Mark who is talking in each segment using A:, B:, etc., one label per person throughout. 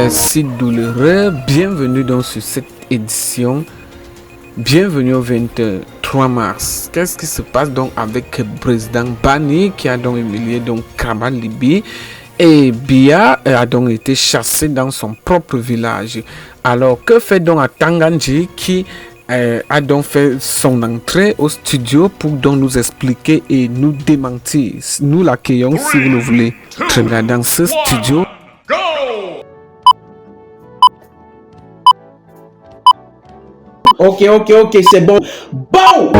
A: si douloureux. Bienvenue donc sur cette édition. Bienvenue au 23 mars. Qu'est-ce qui se passe donc avec le président Bani qui a donc humilié donc Cabral Libi et Biya a donc été chassé dans son propre village. Alors que fait donc Atangandji qui a donc fait son entrée au studio pour donc nous expliquer et nous démentir. Nous l'accueillons si vous le voulez. Très bien dans ce studio.
B: Ok, c'est bon. Bon!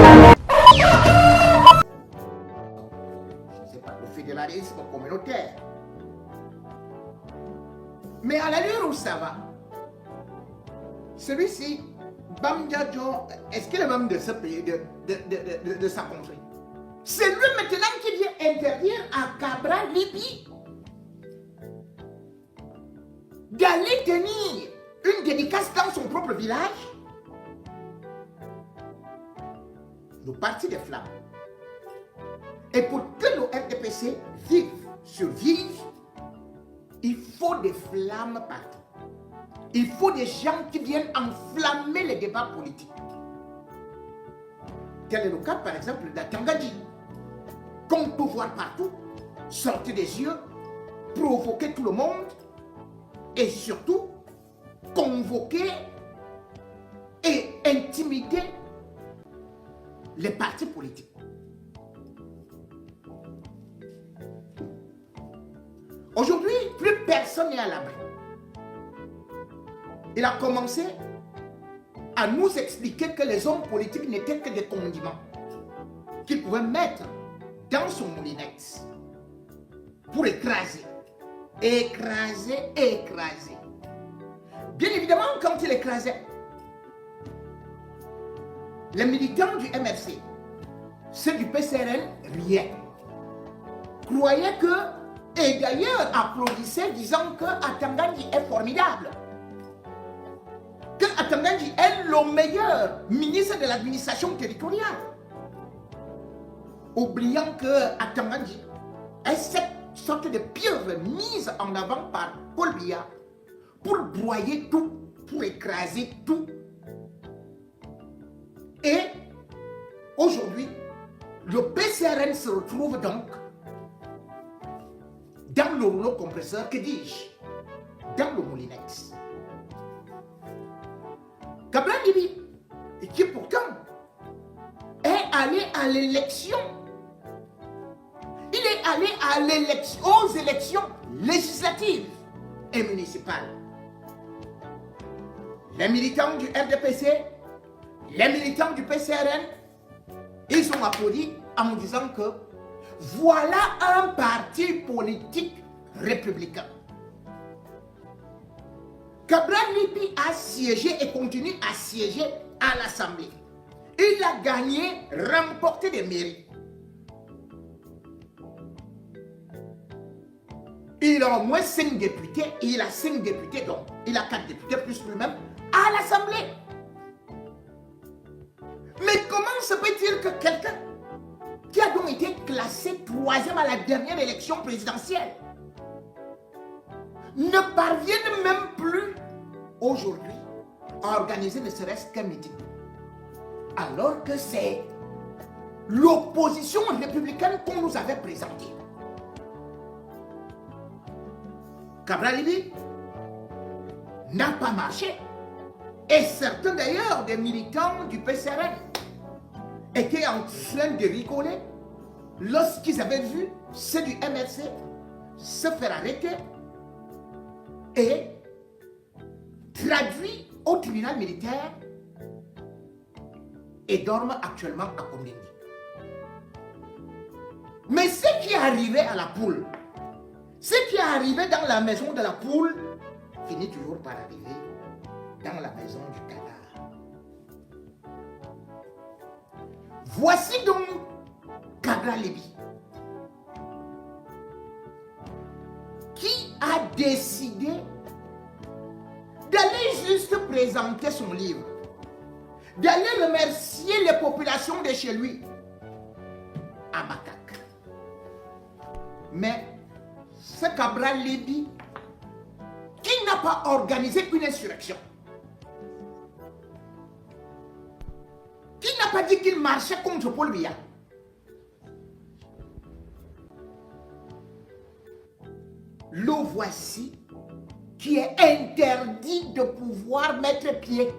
C: C'est pas le fédéralisme communautaire. Mais à l'allure où ça va, celui-ci, Bam Djadjo, est-ce qu'il est même de ce pays, de sa contrée? C'est lui maintenant qui vient interdire à Cabral Libi d'aller tenir une dédicace dans son propre village. Le parti des flammes. Et pour que le RDPC survive, il faut des flammes partout. Il faut des gens qui viennent enflammer les débats politiques. Tel est le cas, par exemple, d'Atangandji, qu'on peut voir partout, sortir des yeux, provoquer tout le monde et surtout convoquer et intimider les partis politiques. Aujourd'hui, plus personne n'est à l'abri. Il a commencé à nous expliquer que les hommes politiques n'étaient que des condiments qu'il pouvait mettre dans son moulinette pour écraser. Bien évidemment, quand il écrasait, les militants du MRC, ceux du PCRN, riaient, croyaient que, et d'ailleurs applaudissaient disant que Atangandji est formidable, que Atangandji est le meilleur ministre de l'administration territoriale, oubliant que Atangandji est cette sorte de pieuvre mise en avant par Paul Biya pour broyer tout, pour écraser tout. Et aujourd'hui, le PCRN se retrouve donc dans le rouleau compresseur, que dis-je, dans le moulinette. Cabral Libi, qui pourtant est allé à l'élection, il est allé aux élections législatives et municipales. Les militants du RDPC, les militants du PCRN, ils ont applaudi en disant que voilà un parti politique républicain. Cabral Libi a siégé et continue à siéger à l'Assemblée. Il a gagné, remporté des mairies. Il a au moins 5 députés, et il a 5 députés, donc il a 4 députés plus lui-même à l'Assemblée. Mais comment se peut-il que quelqu'un qui a donc été classé 3e à la dernière élection présidentielle ne parvienne même plus aujourd'hui à organiser ne serait-ce qu'un meeting, alors que c'est l'opposition républicaine qu'on nous avait présentée? Cabral Libi n'a pas marché. Et certains d'ailleurs des militants du PCRN étaient en train de rigoler lorsqu'ils avaient vu ceux du MRC se faire arrêter et traduits au tribunal militaire et dorment actuellement à Komindi. Mais ce qui est arrivé à la poule, ce qui est arrivé dans la maison de la poule, finit toujours par arriver dans la maison du canard. Voici donc Cabral Libi qui a décidé d'aller juste présenter son livre, d'aller remercier les populations de chez lui à Makak. Mais ce Cabral Libi qui n'a pas organisé une insurrection? Qui n'a pas dit qu'il marchait contre Paul Biya? Le voici qui est interdit de pouvoir mettre pied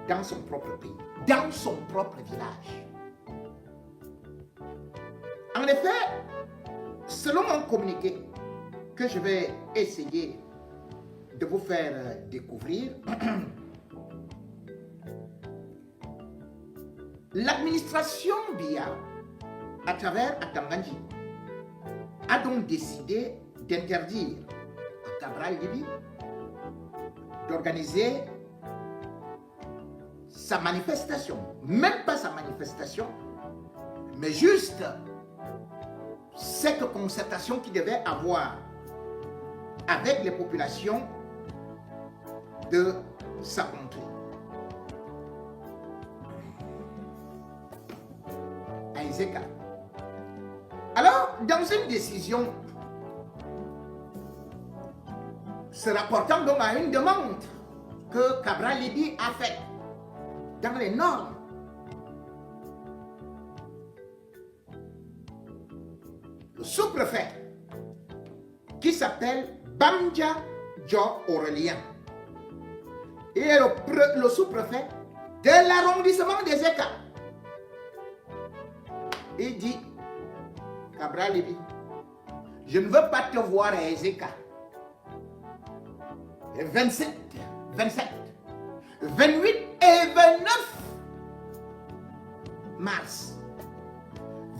C: dans son propre pays, dans son propre village. En effet, selon un communiqué que je vais essayer de vous faire découvrir, l'administration Biya, à travers Atanganji, a donc décidé d'interdire à Cabral Libi d'organiser sa manifestation, même pas sa manifestation, mais juste cette concertation qu'il devait avoir avec les populations de sa contrée. À Ezeka. Alors, dans une décision se rapportant donc à une demande que Cabral Libi a faite dans les normes, le sous-préfet qui s'appelle Bamja Jo Aurélien et le sous-préfet de l'arrondissement des Ezeka, il dit: Cabral Libi, je ne veux pas te voir à Ezeka. Les 27, 28 et 29 mars.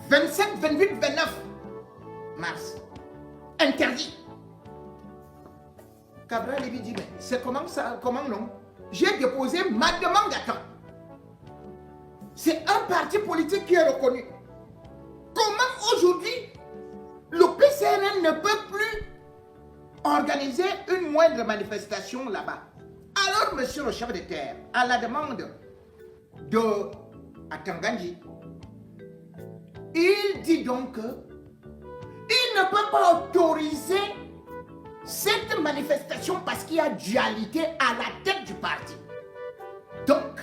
C: 27, 28, 29 mars. Interdit. Cabral Libi dit: mais c'est comment ça? Comment non? J'ai déposé ma demande à temps. C'est un parti politique qui est reconnu. Comment aujourd'hui le PCRN ne peut plus organiser une moindre manifestation là-bas? Alors, monsieur le chef de terre, à la demande de Atanganji, il dit donc qu'il ne peut pas autoriser cette manifestation parce qu'il y a dualité à la tête du parti. Donc,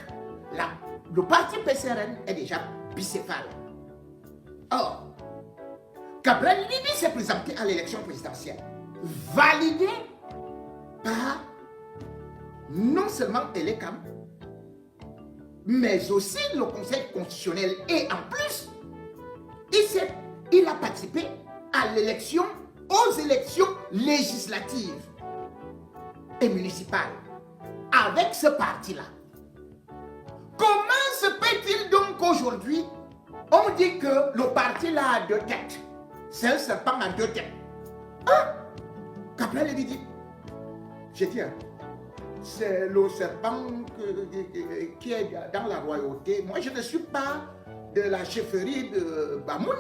C: le parti PCRN est déjà bicéphale. Or, Cabral Libi s'est présenté à l'élection présidentielle, validé par non seulement Elekam, mais aussi le Conseil constitutionnel. Et en plus, il a participé à l'élection, aux élections législatives et municipales avec ce parti-là. Comment se peut-il donc qu'aujourd'hui, on dit que le parti là a deux têtes? C'est un serpent à deux têtes. Hein? Cabral Libi dit: j'ai dit, c'est le serpent qui est dans la royauté. Moi, je ne suis pas de la chefferie de Bamoun.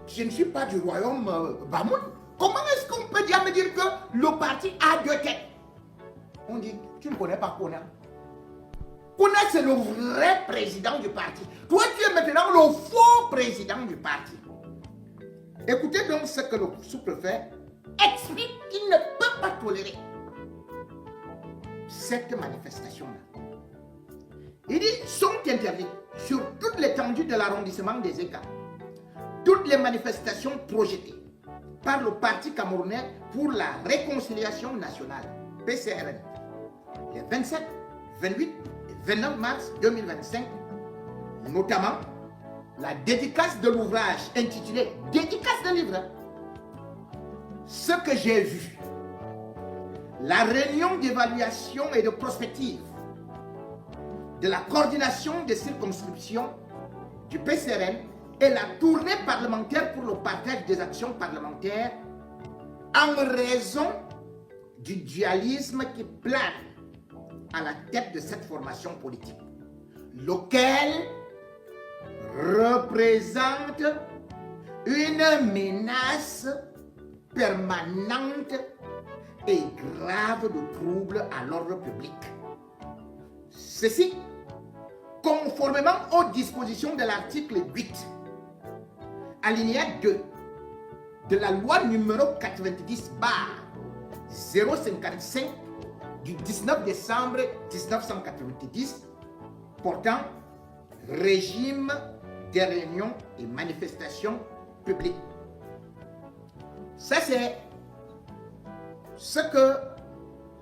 C: Je ne suis pas du royaume Bamoun. Comment est-ce qu'on peut me dire que le parti a deux têtes? On dit: tu ne connais pas Kona. Kona, c'est le vrai président du parti. Toi, tu es maintenant le faux président du parti. Écoutez donc ce que le sous-préfet explique qu'il ne peut pas tolérer cette manifestation-là. Il dit: sont interdits sur toute l'étendue de l'arrondissement des Ezeka toutes les manifestations projetées par le Parti camerounais pour la réconciliation nationale, PCRN, les 27, 28 et 29 mars 2025, notamment la dédicace de l'ouvrage intitulé Dédicace de livre. Ce que j'ai vu, la réunion d'évaluation et de prospective de la coordination des circonscriptions du PCRN et la tournée parlementaire pour le partage des actions parlementaires en raison du dualisme qui plane à la tête de cette formation politique, lequel représente une menace permanente et grave de troubles à l'ordre public. Ceci, conformément aux dispositions de l'article 8, alinéa 2 de la loi numéro 90/01 055 du 19 décembre 1990 portant régime des réunions et manifestations publiques. Ça, c'est ce que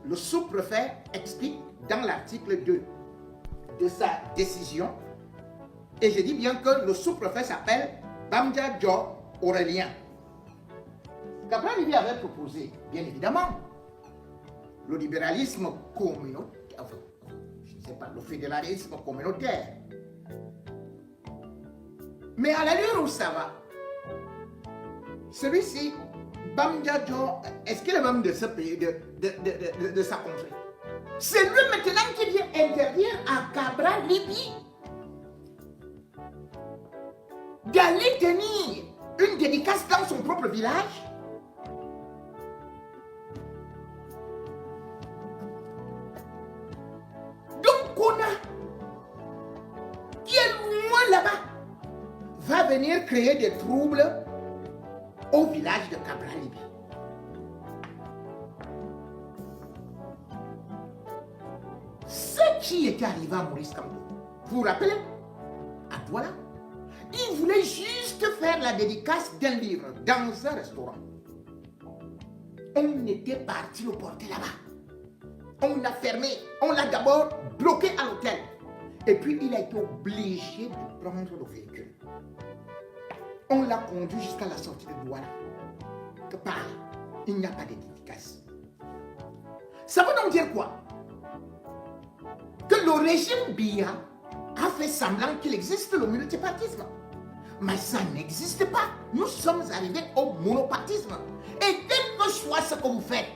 C: le sous-préfet explique dans l'article 2 de sa décision. Et je dis bien que le sous-préfet s'appelle Bamdia Jo Aurélien. Cabral Libby avait proposé, bien évidemment, le libéralisme communautaire, enfin, je ne sais pas, le fédéralisme communautaire. Mais à l'allure où ça va, celui-ci, Bamdia Jo, est-ce qu'il est même de ce pays, de sa contrée? C'est lui maintenant qui vient interdire à Cabral Libby d'aller tenir une dédicace dans son propre village. Donc Kona, qui est loin là-bas, va venir créer des troubles au village de Cabral Libby. Ce qui était arrivé à Maurice Kamto, vous vous rappelez? À Douala, il voulait juste faire la dédicace d'un livre dans un restaurant. On était parti le porter là-bas. On l'a fermé. On l'a d'abord bloqué à l'hôtel. Et puis il a été obligé de prendre le véhicule. On l'a conduit jusqu'à la sortie de Douala. Que par là, il n'y a pas de dédicace. Ça veut donc dire quoi? Que le régime Biya a fait semblant qu'il existe le multipartisme. Mais ça n'existe pas. Nous sommes arrivés au monopartisme. Et quel que soit ce que vous faites,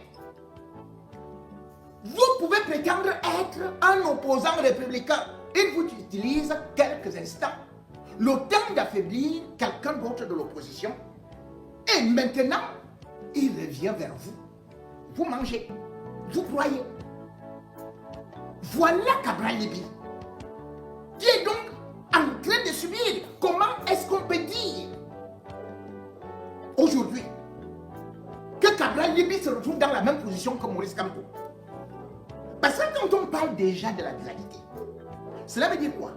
C: vous pouvez prétendre être un opposant républicain. Il vous utilise quelques instants, le temps d'affaiblir quelqu'un d'autre de l'opposition. Et maintenant, il revient vers vous. Vous mangez, vous croyez. Voilà Cabral Libby, qui est donc en train de subir. Comment est-ce qu'on peut dire aujourd'hui que Cabral Libby se retrouve dans la même position que Maurice Kamto? Parce que quand on parle déjà de la dualité, cela veut dire quoi?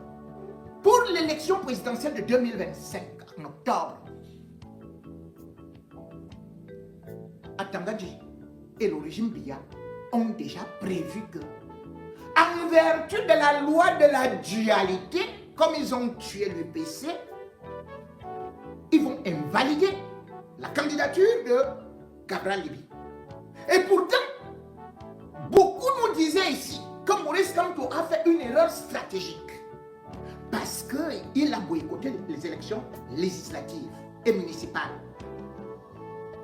C: Pour l'élection présidentielle de 2025, en octobre, Atangadji et le régime Biya ont déjà prévu que, en vertu de la loi de la dualité, comme ils ont tué l'UPC, ils vont invalider la candidature de Cabral Libby. Et pourtant, beaucoup nous disaient ici que Maurice Kamto a fait une erreur stratégique parce qu'il a boycotté les élections législatives et municipales.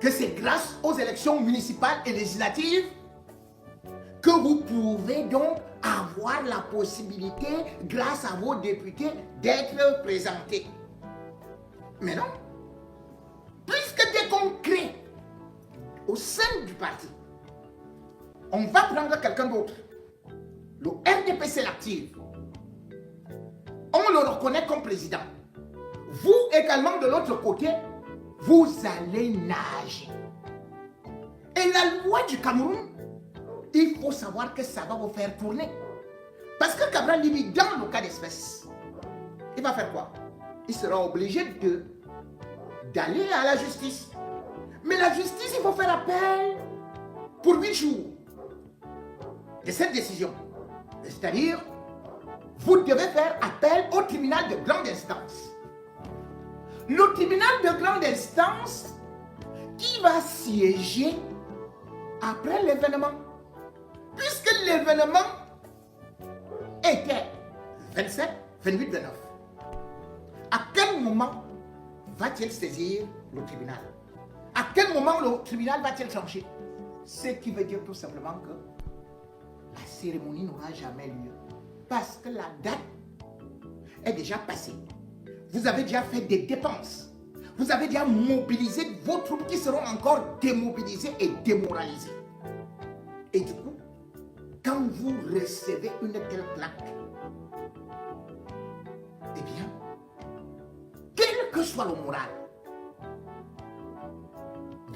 C: Que c'est grâce aux élections municipales et législatives que vous pouvez donc avoir la possibilité, grâce à vos députés, d'être présentés. Mais non. Puisque dès qu'on crée au sein du parti, on va prendre quelqu'un d'autre, le RDPC l'active, on le reconnaît comme président. Vous également de l'autre côté, vous allez nager. Et la loi du Cameroun, il faut savoir que ça va vous faire tourner. Parce que Cabral Libby, dans le cas d'espèce, il va faire quoi? Il sera obligé d'aller à la justice. Mais la justice, il faut faire appel pour 8 jours de cette décision. C'est-à-dire, vous devez faire appel au tribunal de grande instance. Le tribunal de grande instance qui va siéger après l'événement. Puisque l'événement était 27, 28, 29. À quel moment va-t-il saisir le tribunal? À quel moment le tribunal va-t-il trancher? Ce qui veut dire tout simplement que la cérémonie n'aura jamais lieu. Parce que la date est déjà passée. Vous avez déjà fait des dépenses. Vous avez déjà mobilisé vos troupes qui seront encore démobilisées et démoralisées. Et du coup, quand vous recevez une telle claque, eh bien, quel que soit le moral,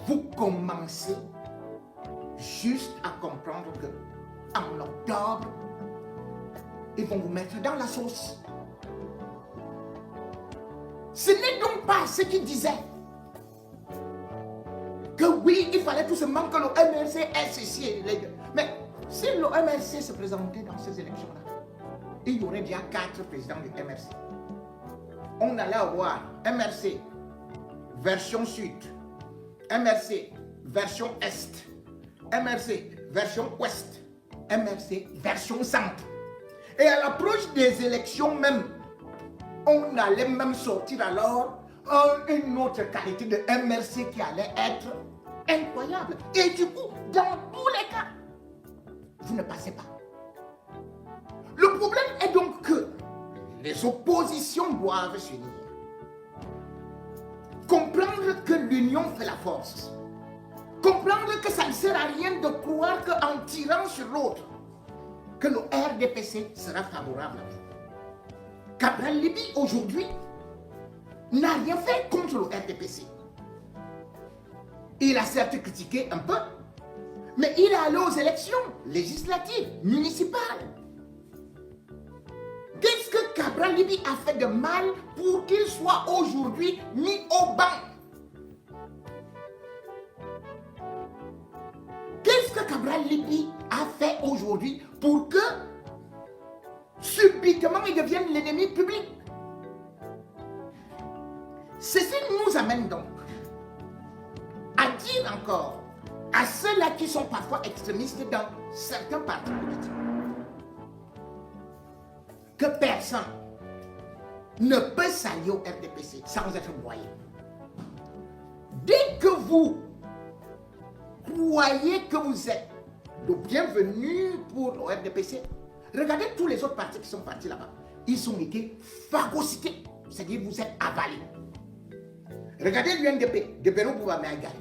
C: vous commencez juste à comprendre que en octobre, ils vont vous mettre dans la sauce. Ce n'est donc pas ce qu'ils disaient. Que oui, il fallait tout simplement que le MRC ait ceci. Mais si le MRC se présentait dans ces élections-là, il y aurait déjà 4 présidents du MRC. On allait avoir MRC version sud, MRC version est, MRC version ouest, MRC version centre. Et à l'approche des élections même, on allait même sortir alors une autre qualité de MRC qui allait être incroyable. Et du coup, dans tous les cas, vous ne passez pas. Le problème est donc que les oppositions doivent s'unir. Comprendre que l'union fait la force. Comprendre que ça ne sert à rien de croire qu'en tirant sur l'autre, que le RDPC sera favorable à vous. Cabral Libby, aujourd'hui, n'a rien fait contre le RDPC. Il a certes critiqué un peu, mais il est allé aux élections législatives, municipales. Qu'est-ce que Cabral Libby a fait de mal pour qu'il soit aujourd'hui mis au banc? Qu'est-ce que Cabral Libby a fait aujourd'hui pour que subitement il devienne l'ennemi public? Ceci nous amène donc à dire encore à ceux-là qui sont parfois extrémistes dans certains partis politiques que personne ne peut s'allier au RDPC sans être broyé. Dès que vous croyez que vous êtes le bienvenu pour le RDPC, regardez tous les autres partis qui sont partis là-bas. Ils ont été phagocytés, c'est-à-dire vous êtes avalés. Regardez l'UNDP de Beno Boubamé-Aïgari.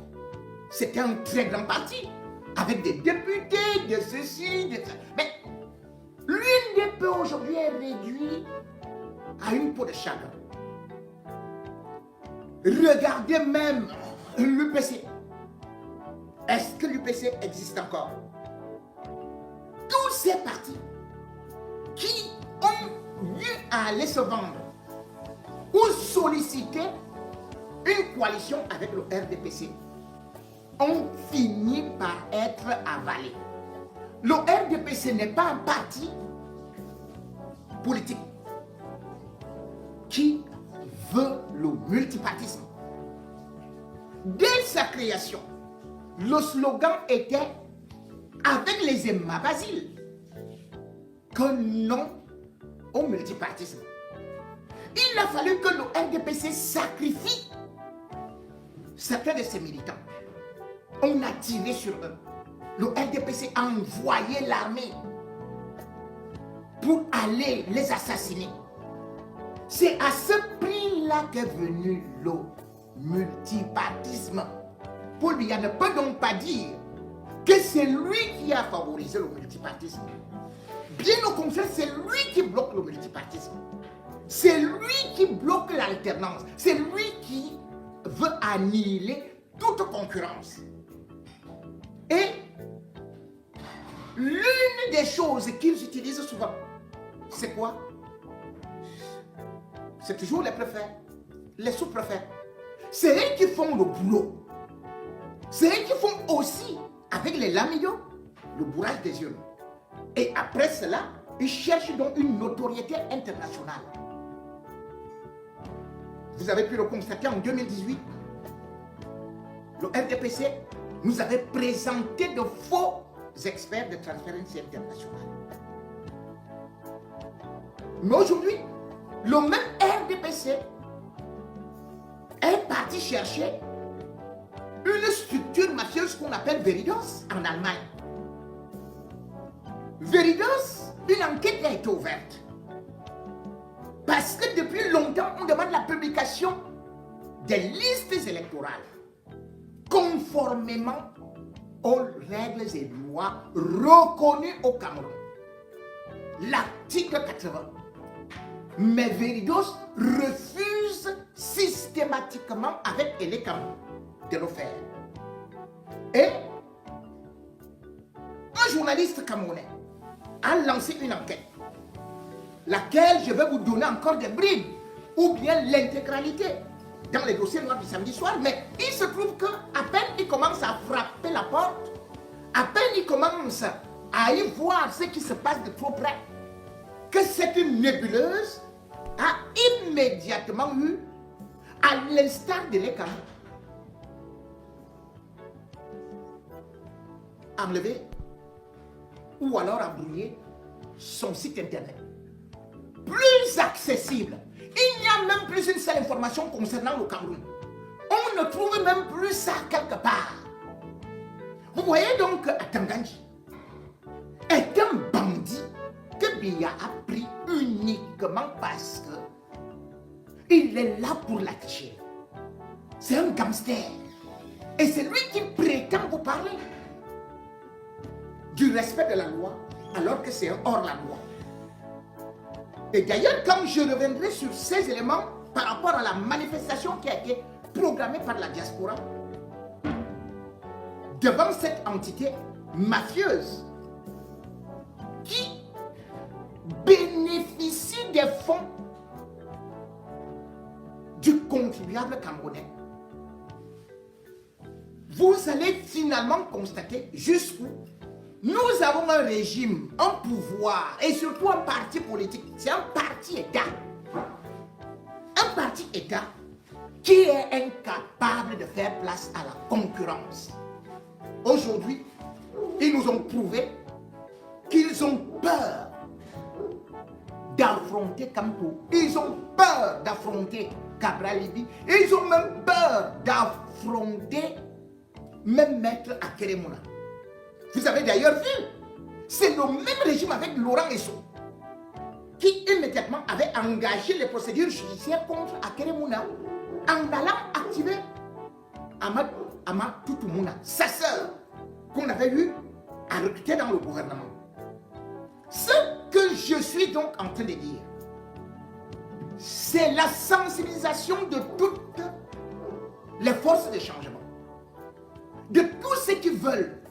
C: C'était un très grand parti, avec des députés, de ceci, de ça. Mais l'UNDP aujourd'hui est réduit à une peau de chagrin. Regardez même l'UPC. Est-ce que l'UPC existe encore? Tous ces partis qui ont eu à aller se vendre ou solliciter une coalition avec le RDPC ont fini par être avalés. Le RDPC n'est pas un parti politique qui veut le multipartisme. Dès sa création, le slogan était avec les Emma Basile que non au multipartisme. Il a fallu que le RDPC sacrifie certains de ses militants. On a tiré sur eux. Le RDPC a envoyé l'armée pour aller les assassiner. C'est à ce prix-là qu'est venu le multipartisme. Paul Biya ne peut donc pas dire que c'est lui qui a favorisé le multipartisme. Bien au contraire, c'est lui qui bloque le multipartisme. C'est lui qui bloque l'alternance. C'est lui qui veut annihiler toute concurrence. Et l'une des choses qu'ils utilisent souvent, c'est quoi? C'est toujours les préfets, les sous-préfets. C'est eux qui font le boulot. C'est eux qui font aussi, avec les lamillos, le bourrage des urnes. Et après cela, ils cherchent donc une notoriété internationale. Vous avez pu le constater en 2018. Le RDPC nous avait présenté de faux experts de Transparency International. Mais aujourd'hui, le même RDPC est parti chercher une structure mafieuse qu'on appelle Veridos en Allemagne. Veridos, une enquête a été ouverte. Parce que depuis longtemps, on demande la publication des listes électorales conformément aux règles et lois reconnues au Cameroun. L'article 80. Mais Veridos refuse systématiquement avec Ele Cameroun de le faire. Et journaliste camerounais a lancé une enquête, laquelle je vais vous donner encore des bribes, ou bien l'intégralité dans les dossiers noirs du samedi soir, mais il se trouve que à peine il commence à frapper la porte, à peine il commence à y voir ce qui se passe de trop près, que cette nébuleuse a immédiatement eu, à l'instar de l'ECAM, enlevé ou alors à brouiller son site internet. Plus accessible. Il n'y a même plus une seule information concernant le Cameroun. On ne trouve même plus ça quelque part. Vous voyez donc Atanganji est un bandit que Biya a pris uniquement parce que il est là pour l'afficher. C'est un gangster. Et c'est lui qui prétend vous parler du respect de la loi, alors que c'est hors la loi. Et d'ailleurs, quand je reviendrai sur ces éléments par rapport à la manifestation qui a été programmée par la diaspora, devant cette entité mafieuse qui bénéficie des fonds du contribuable camerounais, vous allez finalement constater jusqu'où nous avons un régime, un pouvoir et surtout un parti politique. C'est un parti-État. Un parti-État qui est incapable de faire place à la concurrence. Aujourd'hui, ils nous ont prouvé qu'ils ont peur d'affronter Kampo. Ils ont peur d'affronter Cabral Libi. Ils ont même peur d'affronter même Maître Akeremouna. Vous avez d'ailleurs vu, c'est le même régime avec Laurent Esso qui immédiatement avait engagé les procédures judiciaires contre Akeremouna en allant activer Ama Toutoumouna, sa sœur, qu'on avait eu à recruter dans le gouvernement. Ce que je suis donc en train de dire, c'est la sensibilisation de toutes les forces de changement, de tous ceux qui veulent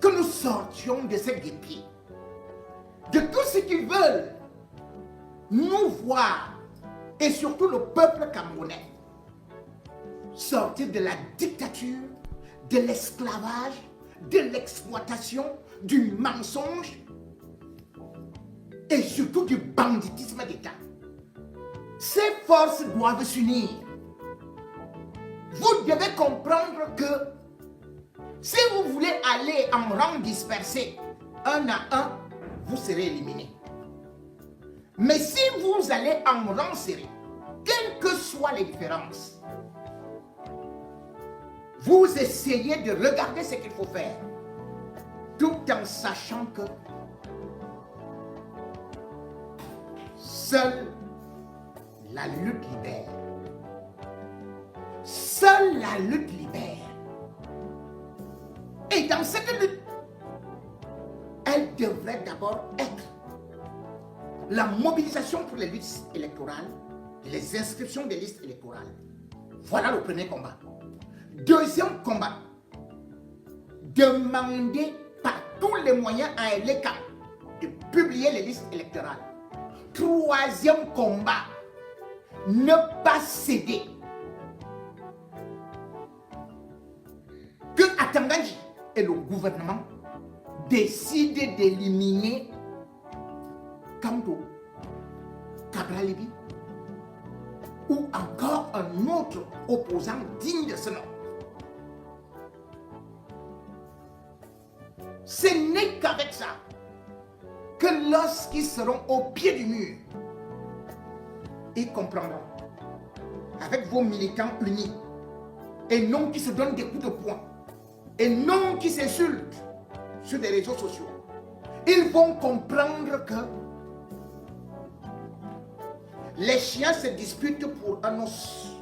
C: que nous sortions de ces guépiers, de tous ceux qui veulent nous voir, et surtout le peuple camerounais, sortir de la dictature, de l'esclavage, de l'exploitation, du mensonge et surtout du banditisme d'État. Ces forces doivent s'unir. Vous devez comprendre que si vous voulez aller en rang dispersé, un à un, vous serez éliminé. Mais si vous allez en rang serré, quelles que soient les différences, vous essayez de regarder ce qu'il faut faire, tout en sachant que seule la lutte libère. Seule la lutte libère. Et dans cette lutte, elle devrait d'abord être la mobilisation pour les listes électorales, les inscriptions des listes électorales. Voilà le premier combat. Deuxième combat, demander par tous les moyens à l'ECA de publier les listes électorales. Troisième combat, ne pas céder. Que Atanganji et le gouvernement décident d'éliminer Kamdo, Cabral Libi ou encore un autre opposant digne de ce nom. Ce n'est qu'avec ça que lorsqu'ils seront au pied du mur, ils comprendront, avec vos militants unis, et non qui se donnent des coups de poing, et non qui s'insultent sur les réseaux sociaux, ils vont comprendre que les chiens se disputent pour un os.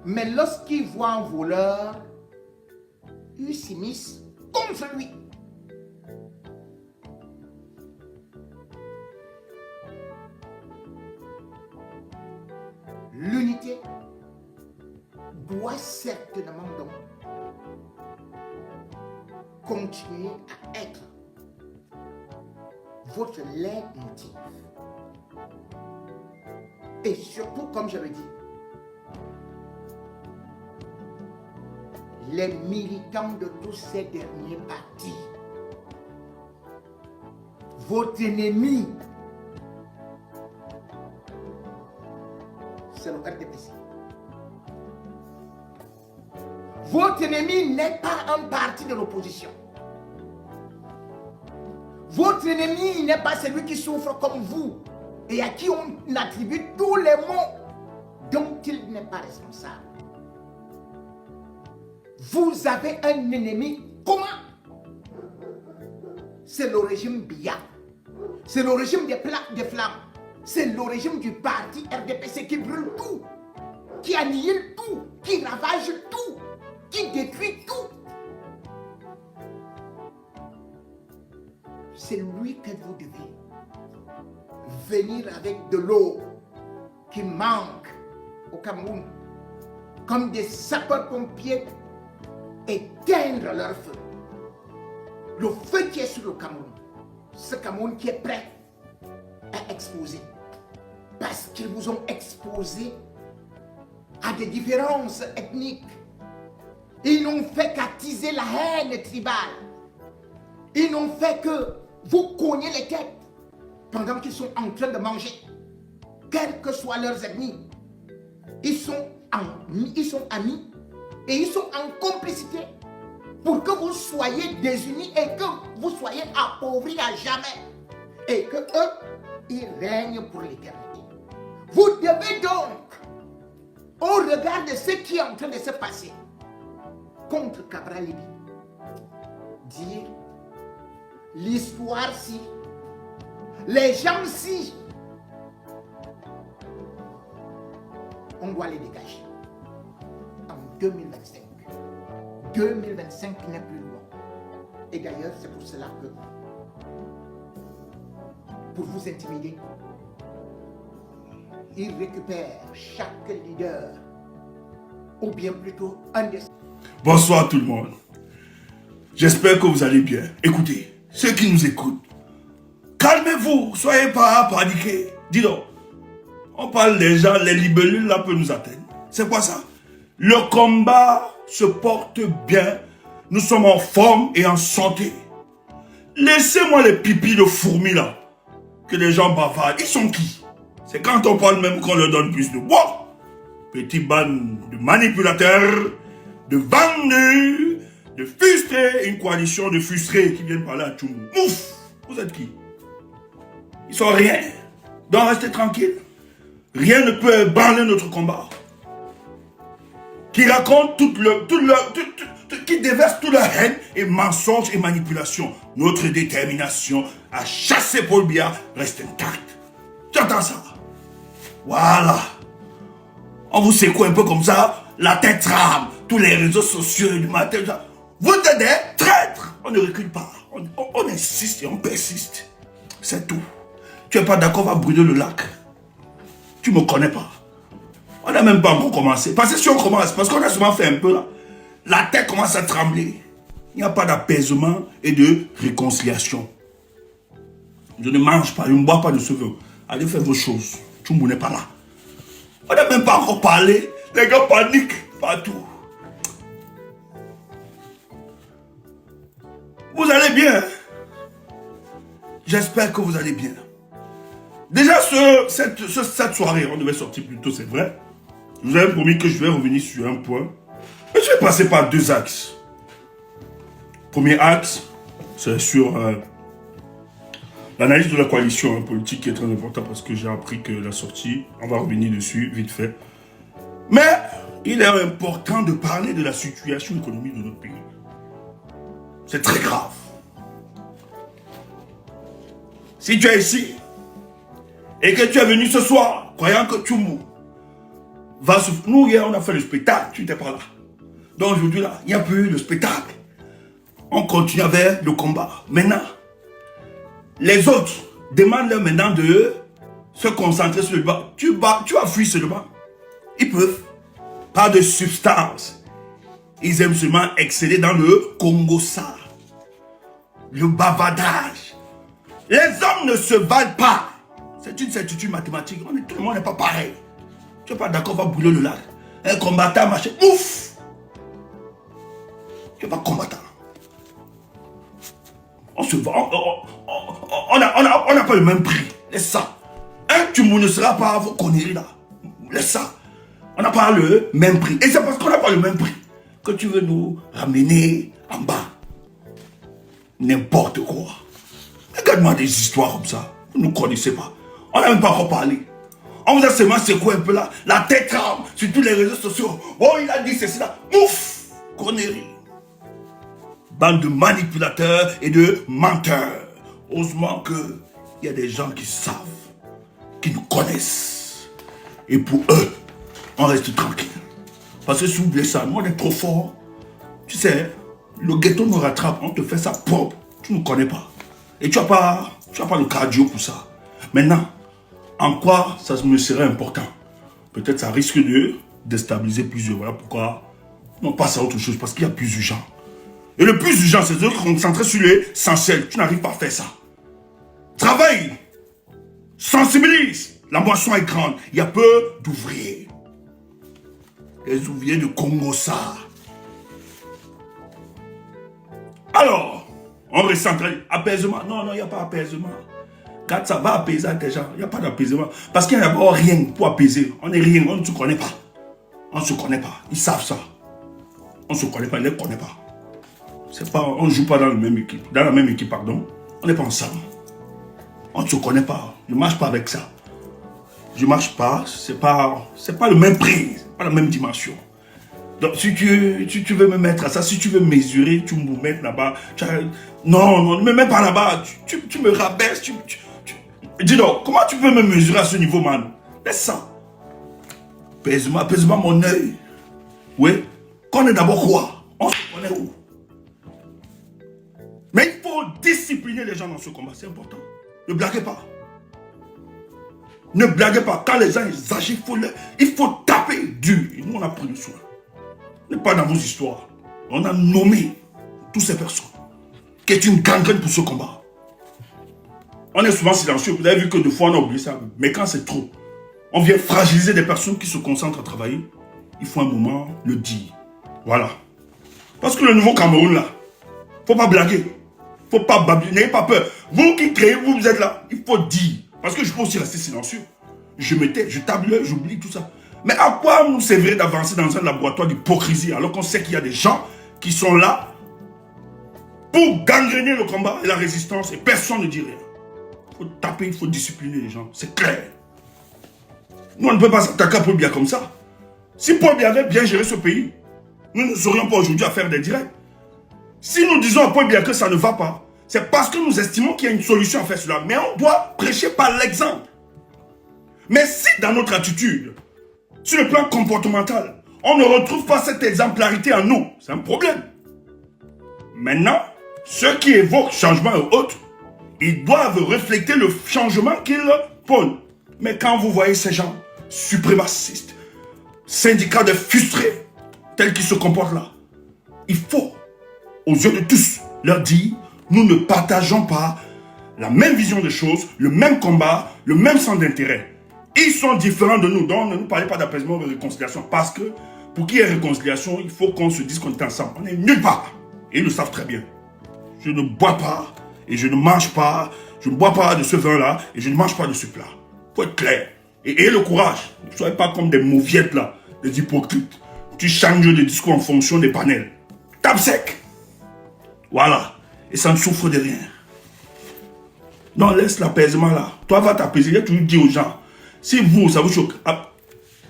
C: Mais lorsqu'ils voient un voleur, ils s'immiscent contre lui. L'unité doit certainement donc continuer à être votre leitmotiv. Et surtout, comme je le dis, les militants de tous ces derniers partis, votre ennemi, c'est le RDPC. Votre ennemi n'est pas un parti de l'opposition. Votre ennemi n'est pas celui qui souffre comme vous et à qui on attribue tous les maux dont il n'est pas responsable. Vous avez un ennemi commun. C'est le régime Biya. C'est le régime des plaques de flammes. C'est le régime du parti RDPC qui brûle tout, qui annihile tout, qui ravage tout, qui détruit tout. C'est lui que vous devez venir avec de l'eau qui manque au Cameroun, comme des sapeurs-pompiers, éteindre leur feu. Le feu qui est sur le Cameroun, ce Cameroun qui est prêt à exploser, parce qu'ils vous ont exposé à des différences ethniques. Ils n'ont fait qu'attiser la haine tribale. Ils n'ont fait que vous cogner les têtes pendant qu'ils sont en train de manger, quels que soient leurs ennemis. Ils sont amis et ils sont en complicité pour que vous soyez désunis et que vous soyez appauvris à jamais et que eux, ils règnent pour l'éternité. Vous devez donc, au regard de ce qui est en train de se passer contre Cabral Libye, dire l'histoire-ci, les gens-ci, on doit les dégager en 2025. 2025 n'est plus loin. Et d'ailleurs, c'est pour cela que, pour vous intimider, ils récupèrent chaque leader, ou bien plutôt un des...
D: Bonsoir tout le monde. J'espère que vous allez bien. Écoutez, ceux qui nous écoutent, calmez-vous, soyez pas paniqués. Dis donc, on parle des gens, les libellules là peuvent nous atteindre. C'est quoi ça? Le combat se porte bien. Nous sommes en forme et en santé. Laissez-moi les pipis de fourmis là, que les gens bavardent. Ils sont qui? C'est quand on parle même qu'on leur donne plus de bois. Petit bande de manipulateurs, de vendeurs, de frustrés, une coalition de frustrés qui viennent parler à tout le monde. Ouf! Vous êtes qui? Ils sont rien. Donc restez tranquille. Rien ne peut ébranler notre combat. Qui racontent qui déversent toute leur haine et mensonges et manipulations. Notre détermination à chasser Paul Biya reste intacte. Tu entends ça? Voilà. On vous secoue un peu comme ça, la tête trame, tous les réseaux sociaux du matin. Vous êtes des traîtres. On ne recule pas. On insiste et on persiste. C'est tout. Tu n'es pas d'accord, on va brûler le lac. Tu ne me connais pas. On n'a même pas encore commencé. Parce que si on commence, parce qu'on a souvent fait un peu là, la tête commence à trembler. Il n'y a pas d'apaisement et de réconciliation. Je ne mange pas, je ne bois pas de sauveur. Allez faire vos choses. Tout le monde n'est pas là. On n'a même pas encore parlé. Les gars paniquent partout. Vous allez bien. J'espère que vous allez bien. Déjà, cette soirée, on devait sortir plus tôt, c'est vrai. Je vous avais promis que je vais revenir sur un point. Mais je vais passer par deux axes. Premier axe, c'est sur l'analyse de la coalition politique qui est très important parce que j'ai appris que la sortie, on va revenir dessus vite fait. Mais il est important de parler de la situation économique de notre pays. C'est très grave. Si tu es ici et que tu es venu ce soir croyant que Tchoumbou va se... Nous, hier, on a fait le spectacle, tu n'étais pas là. Donc aujourd'hui, là, il n'y a plus le spectacle. On continue avec le combat. Maintenant, les autres demandent maintenant de se concentrer sur le bas. Tu as fui sur le bas. Ils peuvent. Pas de substance. Ils aiment seulement exceller dans le Congo-ça. le bavardage. Les hommes ne se valent pas. C'est une certitude mathématique. Tout le monde n'est pas pareil. Tu n'es pas d'accord, on va brûler le lac. Un combattant, machin, ouf! Tu n'es pas combattant. On se vend. On n'a pas le même prix. Laisse ça. Un tumour ne sera pas à vos conneries là. Laisse ça. On n'a pas le même prix. Et c'est parce qu'on n'a pas le même prix que tu veux nous ramener en bas. N'importe quoi. Regarde-moi des histoires comme ça. Vous ne nous connaissez pas. On n'a même pas encore parlé. On vous a seulement secoué un peu là. La tête tremble sur tous les réseaux sociaux. Oh, il a dit ceci là. Ouf! Connerie. Bande de manipulateurs et de menteurs. Heureusement qu'il y a des gens qui savent, qui nous connaissent. Et pour eux, on reste tranquille. Parce que si vous voulez ça, nous on est trop fort. Tu sais, le ghetto nous rattrape, on te fait ça propre. Tu ne nous connais pas. Et tu n'as pas le cardio pour ça. Maintenant, en quoi ça me serait important? Peut-être ça risque de déstabiliser plusieurs. Voilà pourquoi on passe à autre chose. Parce qu'il y a plus urgent. Et le plus urgent, c'est de se concentrer sur l'essentiel. Tu n'arrives pas à faire ça. Travaille. Sensibilise. La moisson est grande. Il y a peu d'ouvriers. Les ouvriers de Congo, ça. Alors, on recentralise. Apaisement. Non, il n'y a pas apaisement. Quand ça va apaiser des gens, il n'y a pas d'apaisement. Parce qu'il n'y a d'abord rien pour apaiser. On n'est rien, on ne se connaît pas. On ne se connaît pas. Ils savent ça. On ne se connaît pas, ils ne les connaissent pas. On ne joue pas dans la même équipe. Dans la même équipe, pardon. On n'est pas ensemble. On ne se connaît pas. Je ne marche pas avec ça. Je ne marche pas. C'est pas le même prix. C'est pas la même dimension. Donc, si tu veux me mettre à ça, si tu veux mesurer, tu me mettre là-bas. Non, ne me mets pas là-bas. Tu me rabaisses. Dis donc, comment tu peux me mesurer à ce niveau, man? Laisse ça. Pèse-moi mon œil. Oui. Qu'on est d'abord quoi? On se connaît où? Mais il faut discipliner les gens dans ce combat, c'est important. Ne blaguez pas. Ne blaguez pas. Quand les gens ils agissent, il faut taper dur. Et nous, on a pris le soin. On n'est pas dans vos histoires. On a nommé toutes ces personnes qui est une gangrène pour ce combat. On est souvent silencieux. Vous avez vu que deux fois, on a oublié ça. Mais quand c'est trop, on vient fragiliser des personnes qui se concentrent à travailler. Il faut un moment le dire. Voilà. Parce que le nouveau Cameroun, là, faut pas blaguer. Faut pas babler. N'ayez pas peur. Vous qui créez, vous êtes là. Il faut dire. Parce que je peux aussi rester silencieux. Je me tais, je table, j'oublie tout ça. Mais à quoi nous servirait d'avancer dans un laboratoire d'hypocrisie alors qu'on sait qu'il y a des gens qui sont là pour gangréner le combat et la résistance et personne ne dit rien. Il faut taper, il faut discipliner les gens. C'est clair. Nous, on ne peut pas s'attaquer à Paul Biya comme ça. Si Paul Biya avait bien géré ce pays, nous ne serions pas aujourd'hui à faire des directs. Si nous disons à Paul Biya que ça ne va pas, c'est parce que nous estimons qu'il y a une solution à faire cela. Mais on doit prêcher par l'exemple. Mais si dans notre attitude, sur le plan comportemental, on ne retrouve pas cette exemplarité en nous, c'est un problème. Maintenant, ceux qui évoquent changement et autres, ils doivent refléter le changement qu'ils prônent. Mais quand vous voyez ces gens suprémacistes, syndicats de frustrés, tels qu'ils se comportent là, il faut, aux yeux de tous, leur dire, nous ne partageons pas la même vision des choses, le même combat, le même centre d'intérêt. Ils sont différents de nous, donc ne nous parlez pas d'apaisement ou de réconciliation, parce que pour qu'il y ait réconciliation, il faut qu'on se dise qu'on est ensemble. On n'est nulle part. Et ils le savent très bien. Je ne bois pas et je ne mange pas, je ne bois pas de ce vin-là et je ne mange pas de ce plat. Il faut être clair. Et ayez le courage. Ne soyez pas comme des mauviettes là, des hypocrites. Tu changes de discours en fonction des panels. Tape sec. Voilà. Et ça ne souffre de rien. Non, laisse l'apaisement là. Toi, va t'apaiser. Tu dis aux gens, si vous, ça vous choque,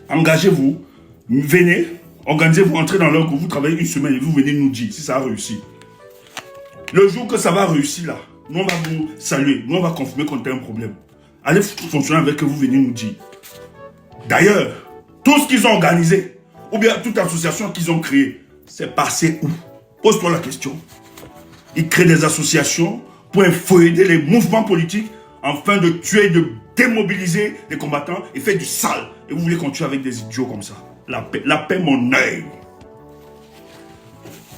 D: engagez-vous, venez, organisez-vous, entrez dans leur groupe, vous travaillez une semaine et vous venez nous dire si ça a réussi. Le jour que ça va réussir là, nous on va vous saluer, nous on va confirmer qu'on a un problème. Allez fonctionner avec eux, vous venez nous dire. D'ailleurs, tout ce qu'ils ont organisé, ou bien toute association qu'ils ont créée, c'est passé où? Pose-toi la question. Ils créent des associations pour influencer les mouvements politiques afin de tuer, de démobiliser les combattants et faire du sale. Et vous voulez continuer avec des idiots comme ça. La paix, mon œil.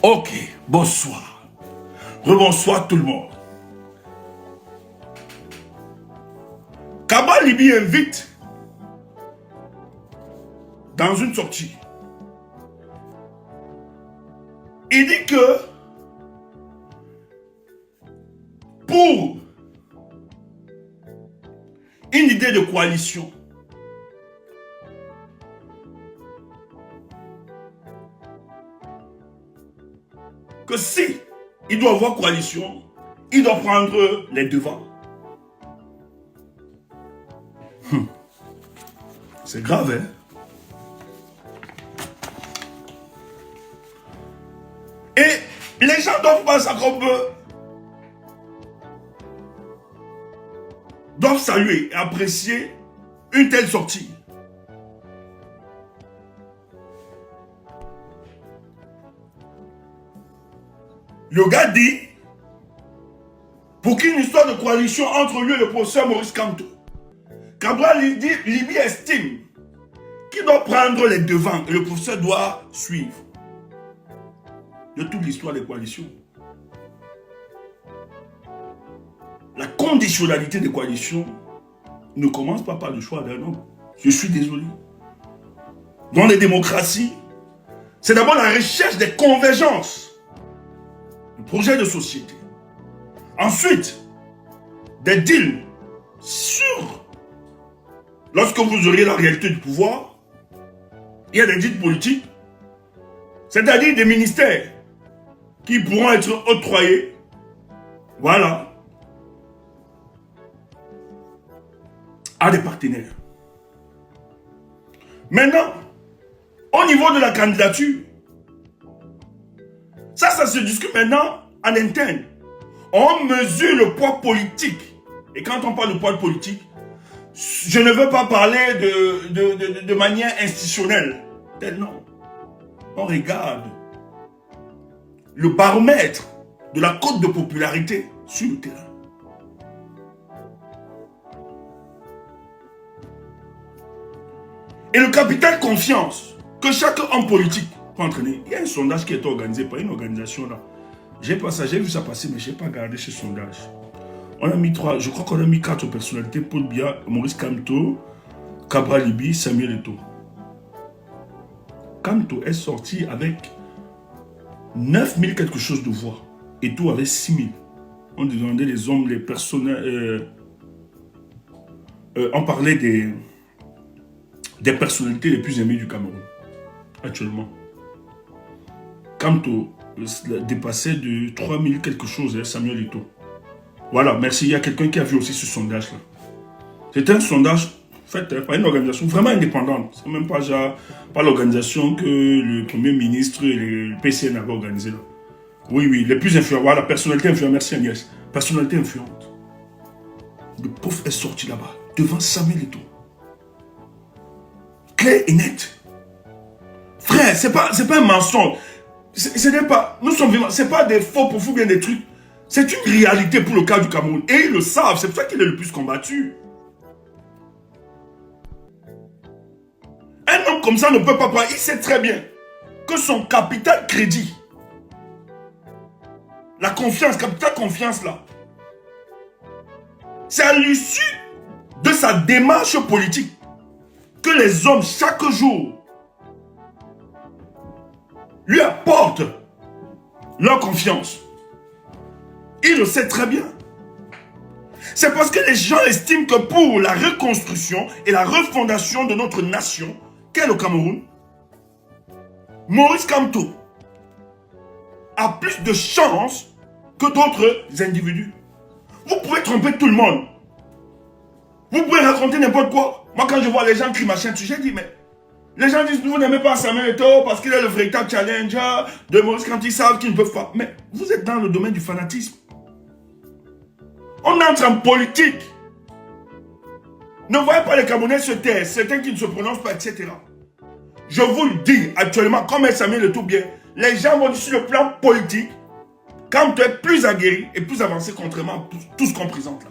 D: Ok, bonsoir. Rebonsoir tout le monde. Libi invite dans une sortie. Il dit que pour une idée de coalition, que si il doit avoir coalition, il doit prendre les devants. C'est grave, hein? Et les gens doivent pas ça comme doivent saluer et apprécier une telle sortie. Le gars dit, pour qu'une histoire de coalition entre lui et le professeur Maurice Kamto, Cabral Libi estime qu'il doit prendre les devants et le professeur doit suivre de toute l'histoire des coalitions. La conditionnalité des coalitions ne commence pas par le choix d'un homme. Je suis désolé. Dans les démocraties, c'est d'abord la recherche des convergences, le projet de société. Ensuite, des deals sur, lorsque vous aurez la réalité du pouvoir, il y a des deals politiques, c'est-à-dire des ministères qui pourront être octroyés. Voilà. À des partenaires. Maintenant, au niveau de la candidature, ça se discute maintenant en interne. On mesure le poids politique. Et quand on parle de poids politique, je ne veux pas parler de manière institutionnelle. Non. On regarde le baromètre de la cote de popularité sur le terrain. Et le capital confiance que chaque homme politique peut entraîner. Il y a un sondage qui est organisé par une organisation là. J'ai vu ça passer, mais je n'ai pas regardé ce sondage. On a mis je crois qu'on a mis 4 personnalités: Paul Biya, Maurice Kamto, Cabral Libi, Samuel Eto'o. Kamto est sorti avec 9000 quelque chose de voix. Eto'o avait 6000. On demandait les hommes, les personnels. On parlait des personnalités les plus aimées du Cameroun, actuellement. Kamto dépassait de 3000 quelque chose, Samuel Eto'o. Voilà, merci. Il y a quelqu'un qui a vu aussi ce sondage-là. C'est un sondage fait par une organisation vraiment indépendante. C'est même pas l'organisation que le Premier ministre et le PCN avaient organisé là. Oui, les plus influents. Voilà, personnalité influente. Merci Agnès. Personnalité influente. Le pauvre est sorti là-bas, devant Samuel Eto'o. Clair et net. Frère, c'est pas un mensonge. Ce n'est pas, nous sommes vivants, c'est pas des faux pour bien des trucs. C'est une réalité pour le cas du Cameroun. Et ils le savent, c'est pour ça qu'il est le plus combattu. Un homme comme ça ne peut pas parler. Il sait très bien que son capital crédit, la confiance, capital confiance là, c'est à l'issue de sa démarche politique que les hommes chaque jour lui apportent leur confiance. Il le sait très bien. C'est parce que les gens estiment que pour la reconstruction et la refondation de notre nation, qu'est le Cameroun, Maurice Kamto a plus de chance que d'autres individus. Vous pouvez tromper tout le monde. Vous pouvez raconter n'importe quoi. Moi, quand je vois les gens qui machin, j'ai dit, mais les gens disent, vous n'aimez pas Samuel Eto'o parce qu'il est le véritable challenger de Maurice Kamto, ils savent qu'ils ne peuvent pas. Mais vous êtes dans le domaine du fanatisme. On entre en politique. Ne voyez pas les Camerounais se taire, certains qui ne se prononcent pas, etc. Je vous le dis actuellement, comme Samuel Eto'o bien, les gens vont dire sur le plan politique, quand tu es plus aguerri et plus avancé contrairement à tout ce qu'on présente là.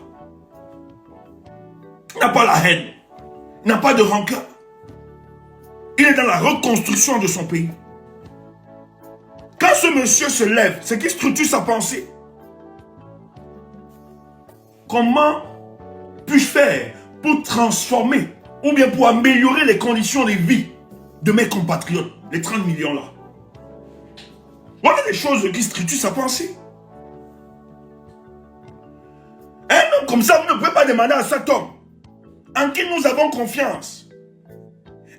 D: Il n'a pas la haine, il n'a pas de rancœur. Il est dans la reconstruction de son pays. Quand ce monsieur se lève, c'est qu'il structure sa pensée. Comment puis-je faire pour transformer ou bien pour améliorer les conditions de vie de mes compatriotes, les 30 millions là. Voilà les choses qui structurent sa pensée. Un homme comme ça, vous ne pouvez pas demander à cet homme en qui nous avons confiance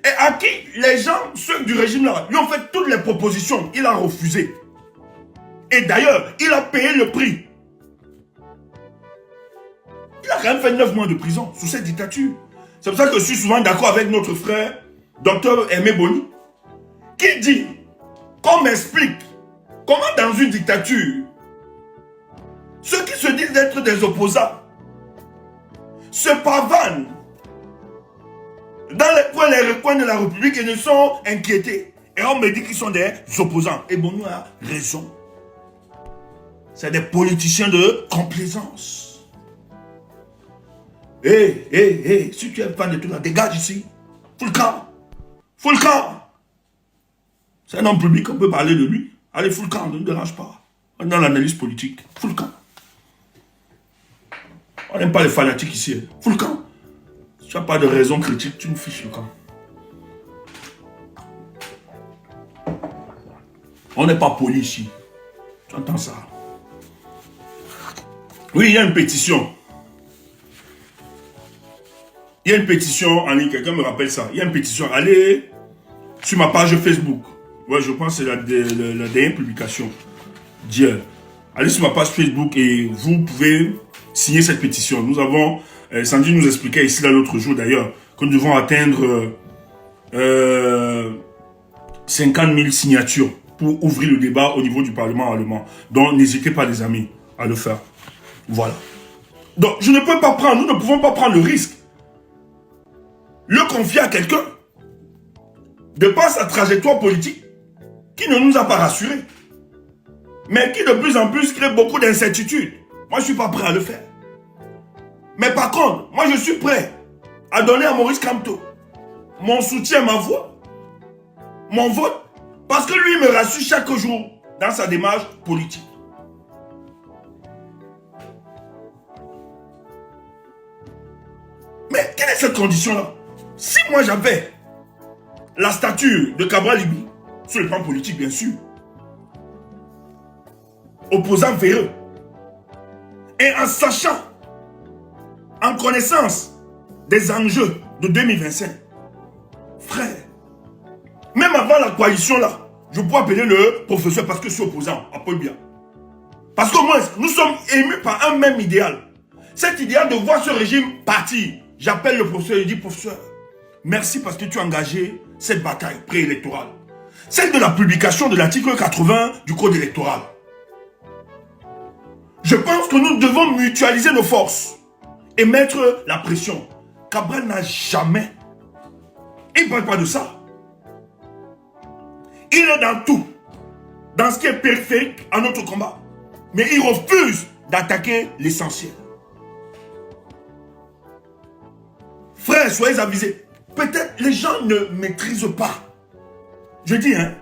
D: et à qui les gens, ceux du régime là, lui ont fait toutes les propositions, il a refusé. Et d'ailleurs, il a payé le prix. Il a quand même fait 9 mois de prison sous cette dictature. C'est pour ça que je suis souvent d'accord avec notre frère, Dr Aimé Boni, qui dit qu'on m'explique comment dans une dictature, ceux qui se disent être des opposants se pavanent dans les recoins de la République et ne sont inquiétés. Et on me dit qu'ils sont des opposants. Et Boni a raison. C'est des politiciens de complaisance. Si tu es fan de tout là, dégage ici. Fous le camp. Fous le camp. C'est un homme public, on peut parler de lui. Allez, fous le camp, ne nous dérange pas. On est dans l'analyse politique. Fous le camp. On n'aime pas les fanatiques ici. Fous le camp. Si tu n'as pas de raison critique, tu nous fiches le camp. On n'est pas poli ici. Tu entends ça? Oui, il y a une pétition. Il y a une pétition en ligne, quelqu'un me rappelle ça. Il y a une pétition. Allez sur ma page Facebook. Ouais, je pense que c'est la dernière publication d'hier. Allez sur ma page Facebook et vous pouvez signer cette pétition. Nous avons, Sandy nous expliquait ici l'autre jour d'ailleurs, que nous devons atteindre 50 000 signatures pour ouvrir le débat au niveau du Parlement allemand. Donc n'hésitez pas les amis à le faire. Voilà. Donc je ne peux pas prendre, nous ne pouvons pas prendre le risque le confier à quelqu'un de par sa trajectoire politique qui ne nous a pas rassurés, mais qui de plus en plus crée beaucoup d'incertitudes. Moi, je ne suis pas prêt à le faire. Mais par contre, moi, je suis prêt à donner à Maurice Kamto mon soutien, ma voix, mon vote, parce que lui, il me rassure chaque jour dans sa démarche politique. Mais quelle est cette condition-là? Si moi j'avais la stature de Cabral Libi, sur le plan politique bien sûr, opposant véreux, et en sachant, en connaissance des enjeux de 2025, frère, même avant la coalition là, je peux appeler le professeur parce que je suis opposant à Paul Biya. Parce qu'au moins, nous sommes émus par un même idéal. Cet idéal de voir ce régime partir. J'appelle le professeur et je dis, professeur, merci parce que tu as engagé cette bataille préélectorale. Celle de la publication de l'article 80 du code électoral. Je pense que nous devons mutualiser nos forces et mettre la pression. Cabral n'a jamais, il ne parle pas de ça. Il est dans tout, dans ce qui est périphérique à notre combat. Mais il refuse d'attaquer l'essentiel. Frères, soyez avisés. Peut-être les gens ne maîtrisent pas. Je dis, hein.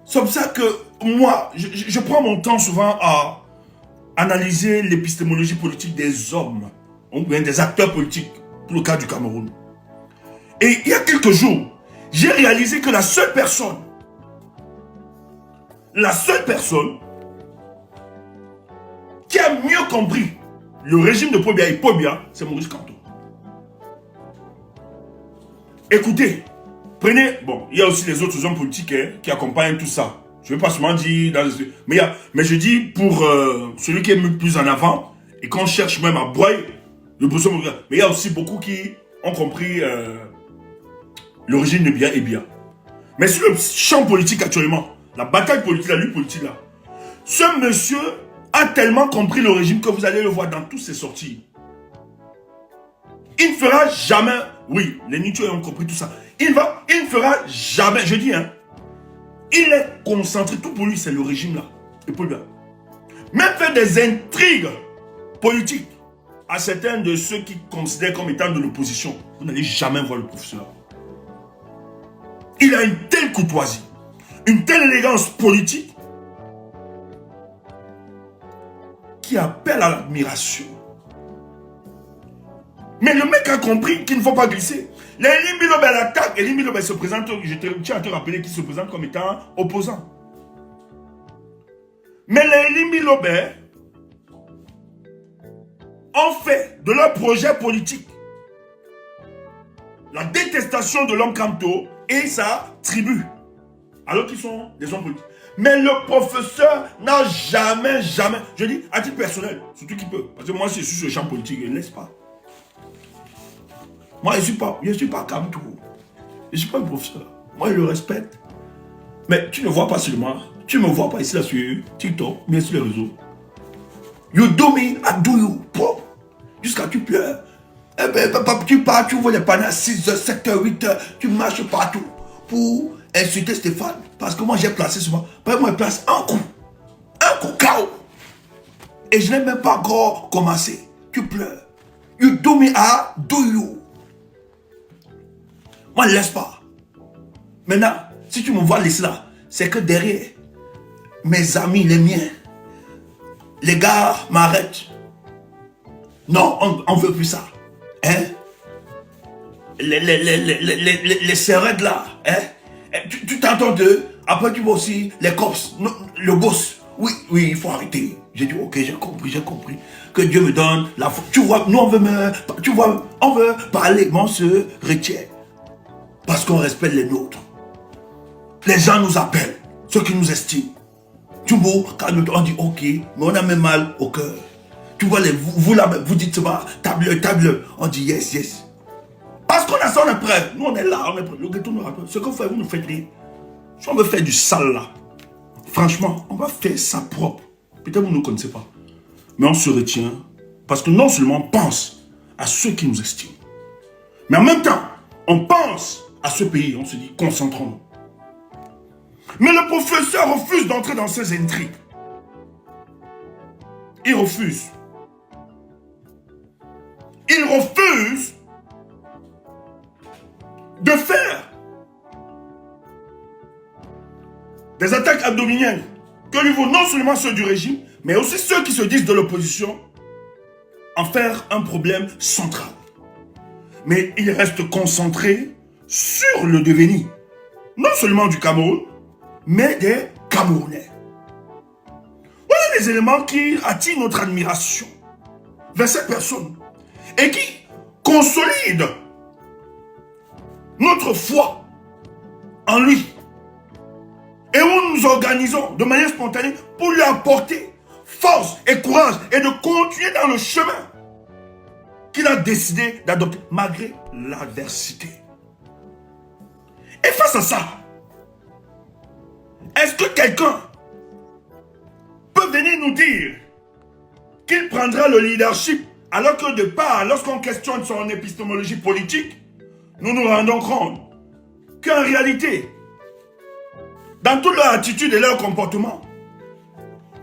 D: C'est pour ça que moi, je prends mon temps souvent à analyser l'épistémologie politique des hommes, ou bien des acteurs politiques, pour le cas du Cameroun. Et il y a quelques jours, j'ai réalisé que la seule personne qui a mieux compris le régime de Paul Biya et Paul Biya, c'est Maurice Kamto. Écoutez, prenez, bon, il y a aussi les autres hommes politiques qui accompagnent tout ça. Je ne vais pas seulement dire, mais je dis pour celui qui est mis plus en avant et qu'on cherche même à broyer le besoin. Mais il y a aussi beaucoup qui ont compris l'origine de Biya et Biya. Mais sur le champ politique actuellement, la bataille politique, la lutte politique là, ce monsieur a tellement compris le régime que vous allez le voir dans toutes ses sorties. Il ne fera jamais, oui, les Nitoués ont compris tout ça. Il ne fera jamais, je dis, hein, il est concentré, tout pour lui, c'est le régime là. Et pour lui, même faire des intrigues politiques à certains de ceux qui considèrent comme étant de l'opposition, vous n'allez jamais voir le professeur. Il a une telle courtoisie, une telle élégance politique qui appelle à l'admiration. Mais le mec a compris qu'il ne faut pas glisser. Elie Milobe l'attaque, Elie Milobe se présente, je tiens à te rappeler qu'il se présente comme étant opposant. Mais les Elie Milobe ont fait de leur projet politique la détestation de l'homme Kamto et sa tribu. Alors qu'ils sont des hommes politiques. Mais le professeur n'a jamais, je dis à titre personnel, surtout qu'il peut, parce que moi je suis sur le champ politique, je ne laisse pas. Moi je ne suis pas Kamto. Je ne suis pas un professeur. Moi je le respecte. Mais tu ne vois pas seulement, tu ne me vois pas ici là sur TikTok, mais sur les réseaux. You do me, I do you. Jusqu'à tu pleures. Eh ben, tu pars, tu vois les panneaux à 6h, 7h, 8h, tu marches partout pour insulter Stéphane. Parce que moi j'ai placé souvent. Moi je place un coup KO. Et je n'ai même pas encore commencé. Tu pleures. You do me, I do you. Moi ne laisse pas. Maintenant, si tu me vois laisser là, c'est que derrière, mes amis, les miens, les gars m'arrêtent. Non, on ne veut plus ça. Hein? Les serrettes là. Hein? Tu t'entends d'eux. Après tu vois aussi les cops. Le boss. Oui, il faut arrêter. J'ai dit ok, j'ai compris. Que Dieu me donne la foi. Tu vois, nous on veut parler, mais on se retient. Parce qu'on respecte les nôtres. Les gens nous appellent, ceux qui nous estiment. Tu vois, quand on dit ok, mais on a même mal au cœur. Tu vois, vous là, vous dites ça, table. On dit yes. Parce qu'on a ça, on est prêt. Nous, on est là, on est prêt. Le ghetto nous rappelle. Ce que vous faites, vous nous faites rire. Si on veut faire du sale là, franchement, on va faire ça propre. Peut-être vous ne nous connaissez pas. Mais on se retient parce que non seulement on pense à ceux qui nous estiment, mais en même temps, on pense à ce pays. On se dit, concentrons-nous. Mais le professeur refuse d'entrer dans ces intrigues. Il refuse. Il refuse de faire des attaques abdominales que lui vaut non seulement ceux du régime, mais aussi ceux qui se disent de l'opposition, en faire un problème central. Mais il reste concentré sur le devenir, non seulement du Cameroun, mais des Camerounais. Voilà les éléments qui attirent notre admiration vers cette personne et qui consolident notre foi en lui. Et où nous nous organisons de manière spontanée pour lui apporter force et courage et de continuer dans le chemin qu'il a décidé d'adopter malgré l'adversité. Et face à ça, est-ce que quelqu'un peut venir nous dire qu'il prendra le leadership alors que de part, lorsqu'on questionne son épistémologie politique, nous nous rendons compte qu'en réalité, dans toute leur attitude et leur comportement,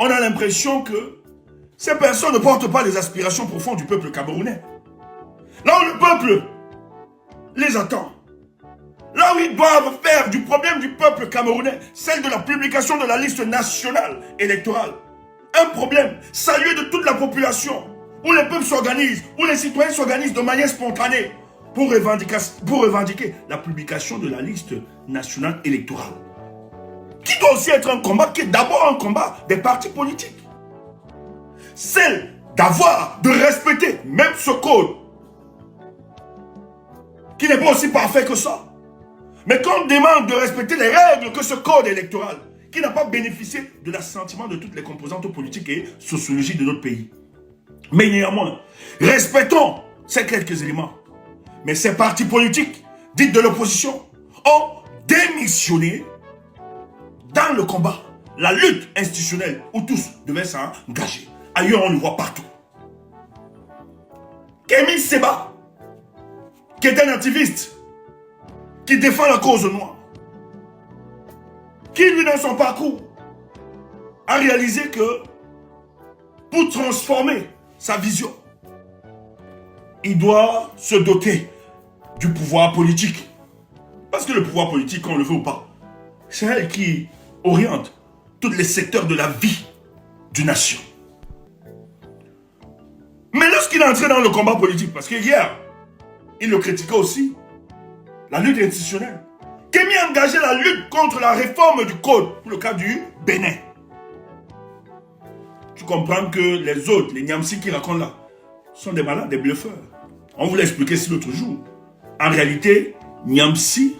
D: on a l'impression que ces personnes ne portent pas les aspirations profondes du peuple camerounais. Là où le peuple les attend, là où ils doivent faire du problème du peuple camerounais, celle de la publication de la liste nationale électorale, un problème salué de toute la population, où les peuples s'organisent, où les citoyens s'organisent de manière spontanée pour revendiquer la publication de la liste nationale électorale. Qui doit aussi être un combat, qui est d'abord un combat des partis politiques. Celle d'avoir, de respecter même ce code, qui n'est pas aussi parfait que ça. Mais qu'on demande de respecter les règles que ce code électoral, qui n'a pas bénéficié de l'assentiment de toutes les composantes politiques et sociologiques de notre pays. Mais néanmoins, respectons ces quelques éléments. Mais ces partis politiques, dites de l'opposition, ont démissionné dans le combat, la lutte institutionnelle où tous devaient s'engager. Ailleurs, on le voit partout. Kémy Séba, qui est un activiste, qui défend la cause noire, qui, lui, dans son parcours, a réalisé que pour transformer sa vision, il doit se doter du pouvoir politique. Parce que le pouvoir politique, qu'on le veut ou pas, c'est elle qui oriente tous les secteurs de la vie d'une nation. Mais lorsqu'il est entré dans le combat politique, parce que hier, il le critiquait aussi. La lutte institutionnelle. Kémy a engagé la lutte contre la réforme du code pour le cas du Bénin. Tu comprends que les autres, les Niamsi qui racontent là, sont des malades, des bluffeurs. On vous l'a expliqué ici l'autre jour. En réalité, Niamsi,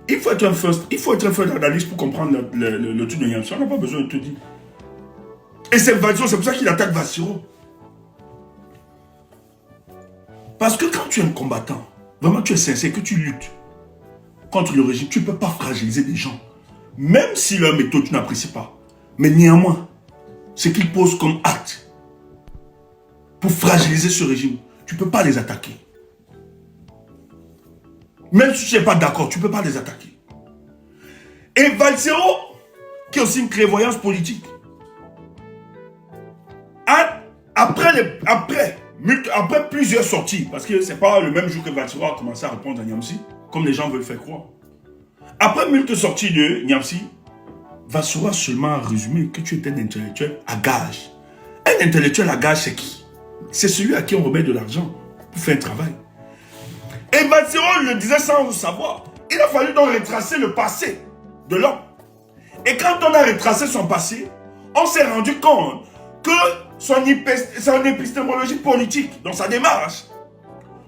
D: il faut être un first analyste pour comprendre le truc de Niamsi. On n'a pas besoin de te dire. Et c'est Vassiro, c'est pour ça qu'il attaque Vassiro. Parce que quand tu es un combattant, vraiment tu es sincère, que tu luttes contre le régime, tu ne peux pas fragiliser des gens. Même si leur méthode tu n'apprécies pas. Mais néanmoins, ce qu'ils posent comme acte pour fragiliser ce régime, tu ne peux pas les attaquer. Même si tu n'es pas d'accord, tu ne peux pas les attaquer. Et Vassiro, qui a aussi une clairvoyance politique, après plusieurs sorties, parce que ce n'est pas le même jour que Vassiro a commencé à répondre à Niamsi, comme les gens veulent faire croire. Après multiples sorties de Niamsi, Vassiro a seulement résumé que tu étais un intellectuel à gage. Un intellectuel à gage, c'est qui? C'est celui à qui on remet de l'argent pour faire un travail. Et Vassiro le disait sans le savoir. Il a fallu donc retracer le passé de l'homme. Et quand on a retracé son passé, on s'est rendu compte que son épistémologie politique, dans sa démarche,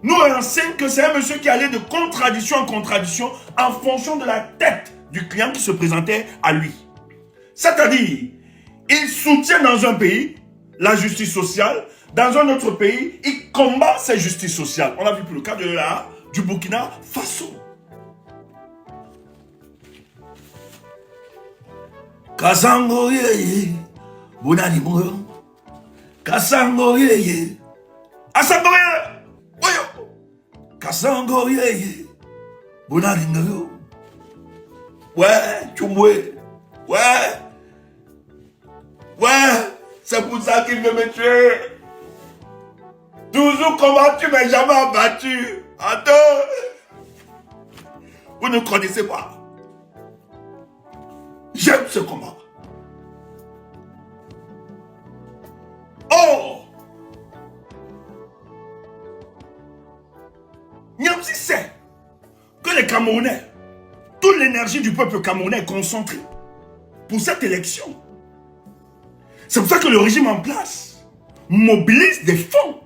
D: nous enseigne que c'est un monsieur qui allait de contradiction en contradiction en fonction de la tête du client qui se présentait à lui. C'est-à-dire, il soutient dans un pays la justice sociale, dans un autre pays, il combat cette justice sociale. On a vu pour le cas du Burkina Faso. Kasango yeye, bonani moyo. Kasango yeye, asango yeye, oyo. Kasango yeye, bonani moyo. Ouais, Tchoumoué, ouais, c'est pour ça qu'il veut me tuer. Toujours combattu, mais jamais abattu. Attends, vous ne connaissez pas. J'aime ce combat. Oh! Niamsi sait que les Camerounais, toute l'énergie du peuple camerounais est concentrée pour cette élection. C'est pour ça que le régime en place mobilise des fonds,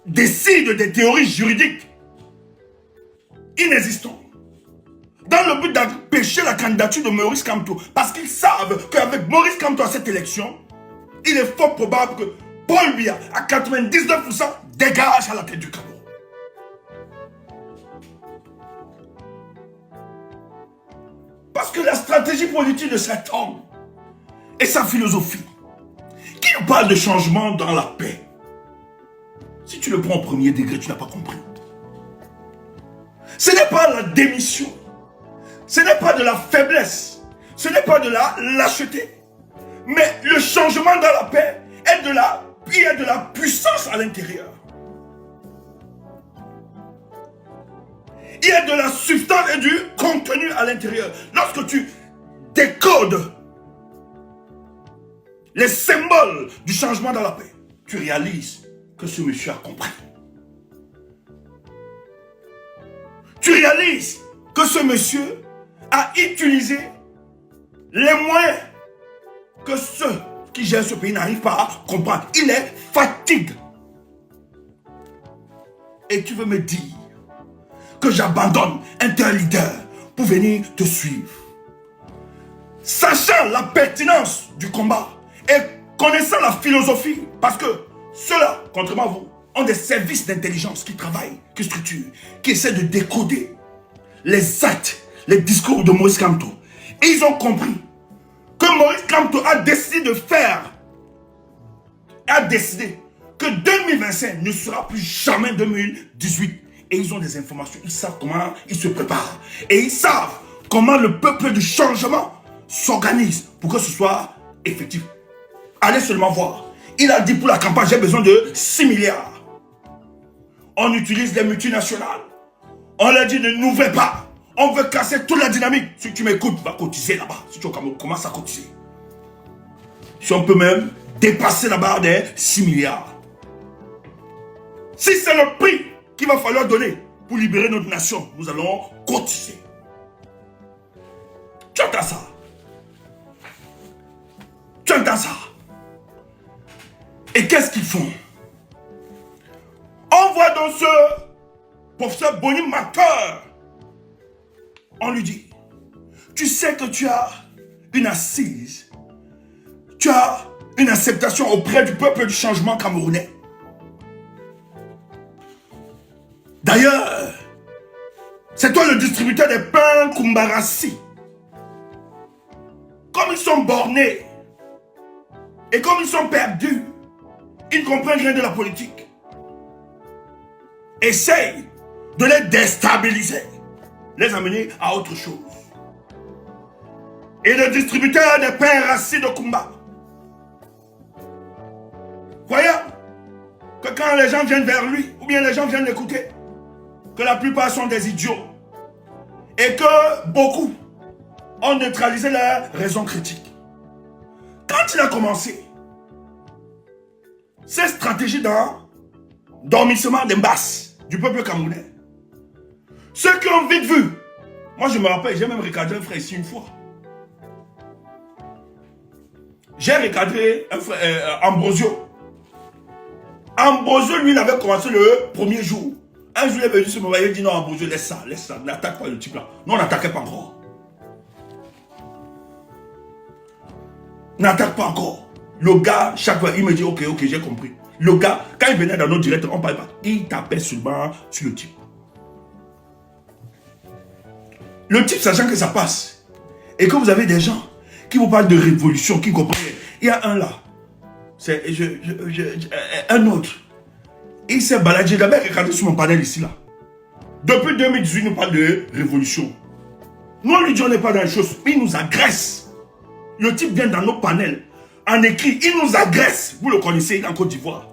D: décide des théories juridiques inexistantes, dans le but d'empêcher la candidature de Maurice Kamto. Parce qu'ils savent qu'avec Maurice Kamto à cette élection, il est fort probable que Paul Biya, à 99%, dégage à la tête du Cameroun. Parce que la stratégie politique de cet homme et sa philosophie, qui nous parle de changement dans la paix, si tu le prends au premier degré, tu n'as pas compris. Ce n'est pas la démission. Ce n'est pas de la faiblesse, ce n'est pas de la lâcheté, mais le changement dans la paix est il y a de la puissance à l'intérieur. Il y a de la substance et du contenu à l'intérieur. Lorsque tu décodes les symboles du changement dans la paix, tu réalises que ce monsieur a compris. Tu réalises que ce monsieur a utilisé les moyens que ceux qui gèrent ce pays n'arrivent pas à comprendre. Il est fatigué. Et tu veux me dire que j'abandonne un tel leader pour venir te suivre. Sachant la pertinence du combat et connaissant la philosophie, parce que ceux-là, contrairement à vous, ont des services d'intelligence qui travaillent, qui structurent, qui essaient de décoder les actes, les discours de Maurice Kamto. Et ils ont compris que Maurice Kamto a décidé que 2025 ne sera plus jamais 2018. Et ils ont des informations, ils savent comment ils se préparent. Et ils savent comment le peuple du changement s'organise pour que ce soit effectif. Allez seulement voir. Il a dit pour la campagne, j'ai besoin de 6 milliards. On utilise les multinationales. On leur dit ne n'ouvrez pas. On veut casser toute la dynamique. Si tu m'écoutes, va cotiser là-bas. Si tu commences à cotiser. Si on peut même dépasser la barre des 6 milliards. Si c'est le prix qu'il va falloir donner pour libérer notre nation, nous allons cotiser. Tu entends ça? Tu entends ça? Et qu'est-ce qu'ils font? On voit dans ce professeur Bonnie Macker, on lui dit, tu sais que tu as une assise, tu as une acceptation auprès du peuple du changement camerounais. D'ailleurs, c'est toi le distributeur des pains Kumbarasi. Comme ils sont bornés et comme ils sont perdus, ils ne comprennent rien de la politique. Essaye de les déstabiliser, les amener à autre chose. Et le distributeur des pains rassis de Kumba, voyant que quand les gens viennent vers lui, ou bien les gens viennent l'écouter, que la plupart sont des idiots, et que beaucoup ont neutralisé leur raison critique. Quand il a commencé cette stratégie d'endormissement des masses du peuple camerounais, ceux qui ont vite vu, moi je me rappelle, j'ai même recadré un frère ici une fois. J'ai recadré un frère, Ambrosio. Ambrosio, lui, il avait commencé le premier jour. Un jour, il est venu se me voir, il dit non, Ambrosio, laisse ça, n'attaque pas le type là. Non, on n'attaquait pas encore. N'attaque pas encore. Le gars, chaque fois, il me dit ok, j'ai compris. Le gars, quand il venait dans nos directs, on ne parlait pas. Il tapait seulement sur le type. Le type, sachant que ça passe, et que vous avez des gens qui vous parlent de révolution, qui comprennent. Il y a un là, c'est un autre. Il s'est baladé, j'ai d'abord regardé sur mon panel ici là. Depuis 2018, il nous parle de révolution. Nous, on lui dit on n'est pas dans les choses, mais il nous agresse. Le type vient dans nos panels, en écrit, il nous agresse. Vous le connaissez, il est en Côte d'Ivoire.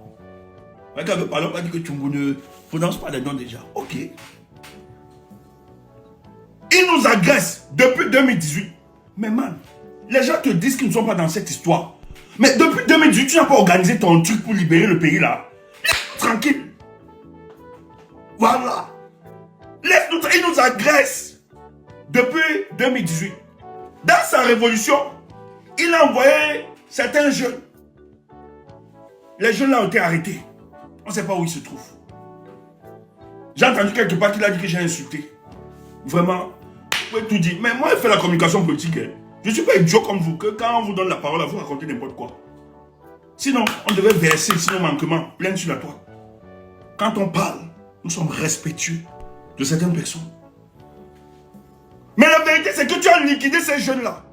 D: Quand on parle, on va dire que tu ne prononces pas les noms déjà. Ok. Il nous agresse depuis 2018. Mais man, les gens te disent qu'ils ne sont pas dans cette histoire. Mais depuis 2018, tu n'as pas organisé ton truc pour libérer le pays là. Laisse-nous tranquille. Voilà. Laisse-nous tranquille. Il nous agresse depuis 2018. Dans sa révolution, il a envoyé certains jeunes. Les jeunes là ont été arrêtés. On ne sait pas où ils se trouvent. J'ai entendu quelque part qu'il a dit que j'ai insulté. Vraiment, vous pouvez tout dire. Mais moi, je fais la communication politique. Hein. Je ne suis pas idiot comme vous, que quand on vous donne la parole, vous racontez n'importe quoi. Sinon, on devait verser nos manquements plein sur la toile. Quand on parle, nous sommes respectueux de certaines personnes. Mais la vérité, c'est que tu as liquidé ces jeunes-là.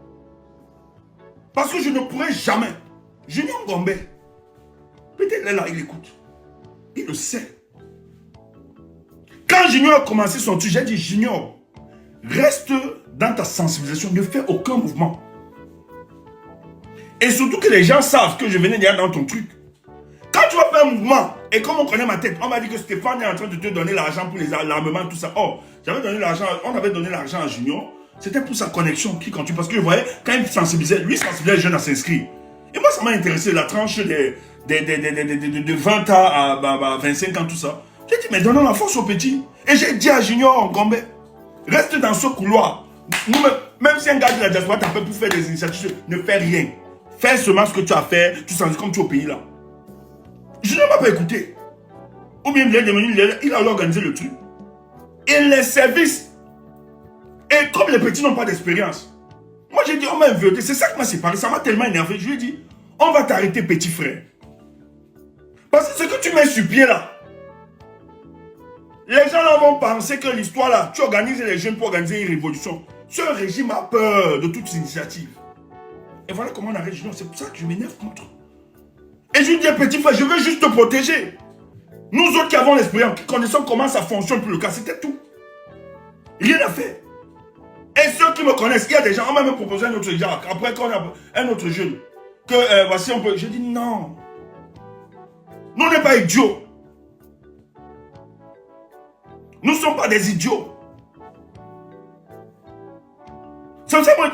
D: Parce que je ne pourrais jamais. Junior Gombe, peut-être là, il écoute. Il le sait. Quand Junior a commencé son truc, j'ai dit, Junior, reste dans ta sensibilisation, ne fais aucun mouvement. Et surtout que les gens savent que je venais déjà dans ton truc. Quand tu vas faire un mouvement, et comme on connaît ma tête, on m'a dit que Stéphane est en train de te donner l'argent pour les armements, tout ça. Oh, j'avais donné l'argent, on avait donné l'argent à Junior. C'était pour sa connexion qui continue. Parce que je voyais, quand il sensibilisait, lui sensibilisait les jeunes à s'inscrire. Et moi, ça m'a intéressé, la tranche de 20 ans à 25 ans, tout ça. J'ai dit, mais donnons la force aux petits. Et j'ai dit à Junior Gombe, reste dans ce couloir. Nous, même si un gars de la diaspora t'appelle pour faire des initiatives, ne fais rien. Fais seulement ce que tu as fait, tu sens comme tu es au pays là. Je ne m'ai pas écouté. Ou bien il a organisé le truc. Et les services. Et comme les petits n'ont pas d'expérience, moi j'ai dit, on m'a invité. C'est ça qui m'a séparé. Ça m'a tellement énervé. Je lui ai dit, on va t'arrêter, petit frère. Parce que ce que tu mets sur pied là, les gens là vont penser que l'histoire là, tu organises les jeunes pour organiser une révolution. Ce régime a peur de toutes ces initiatives. Et voilà comment on arrête. C'est pour ça que je m'énerve contre. Et je lui dis, petit frère, je veux juste te protéger. Nous autres qui avons l'expérience, qui connaissons comment ça fonctionne pour le cas, c'était tout. Rien à faire. Et ceux qui me connaissent, il y a des gens, on m'a même proposé un autre genre. Après qu'on a un autre jeune, que voici on peut. Je dis non. Nous on n'est pas idiots. Nous ne sommes pas des idiots. C'est ça, moi.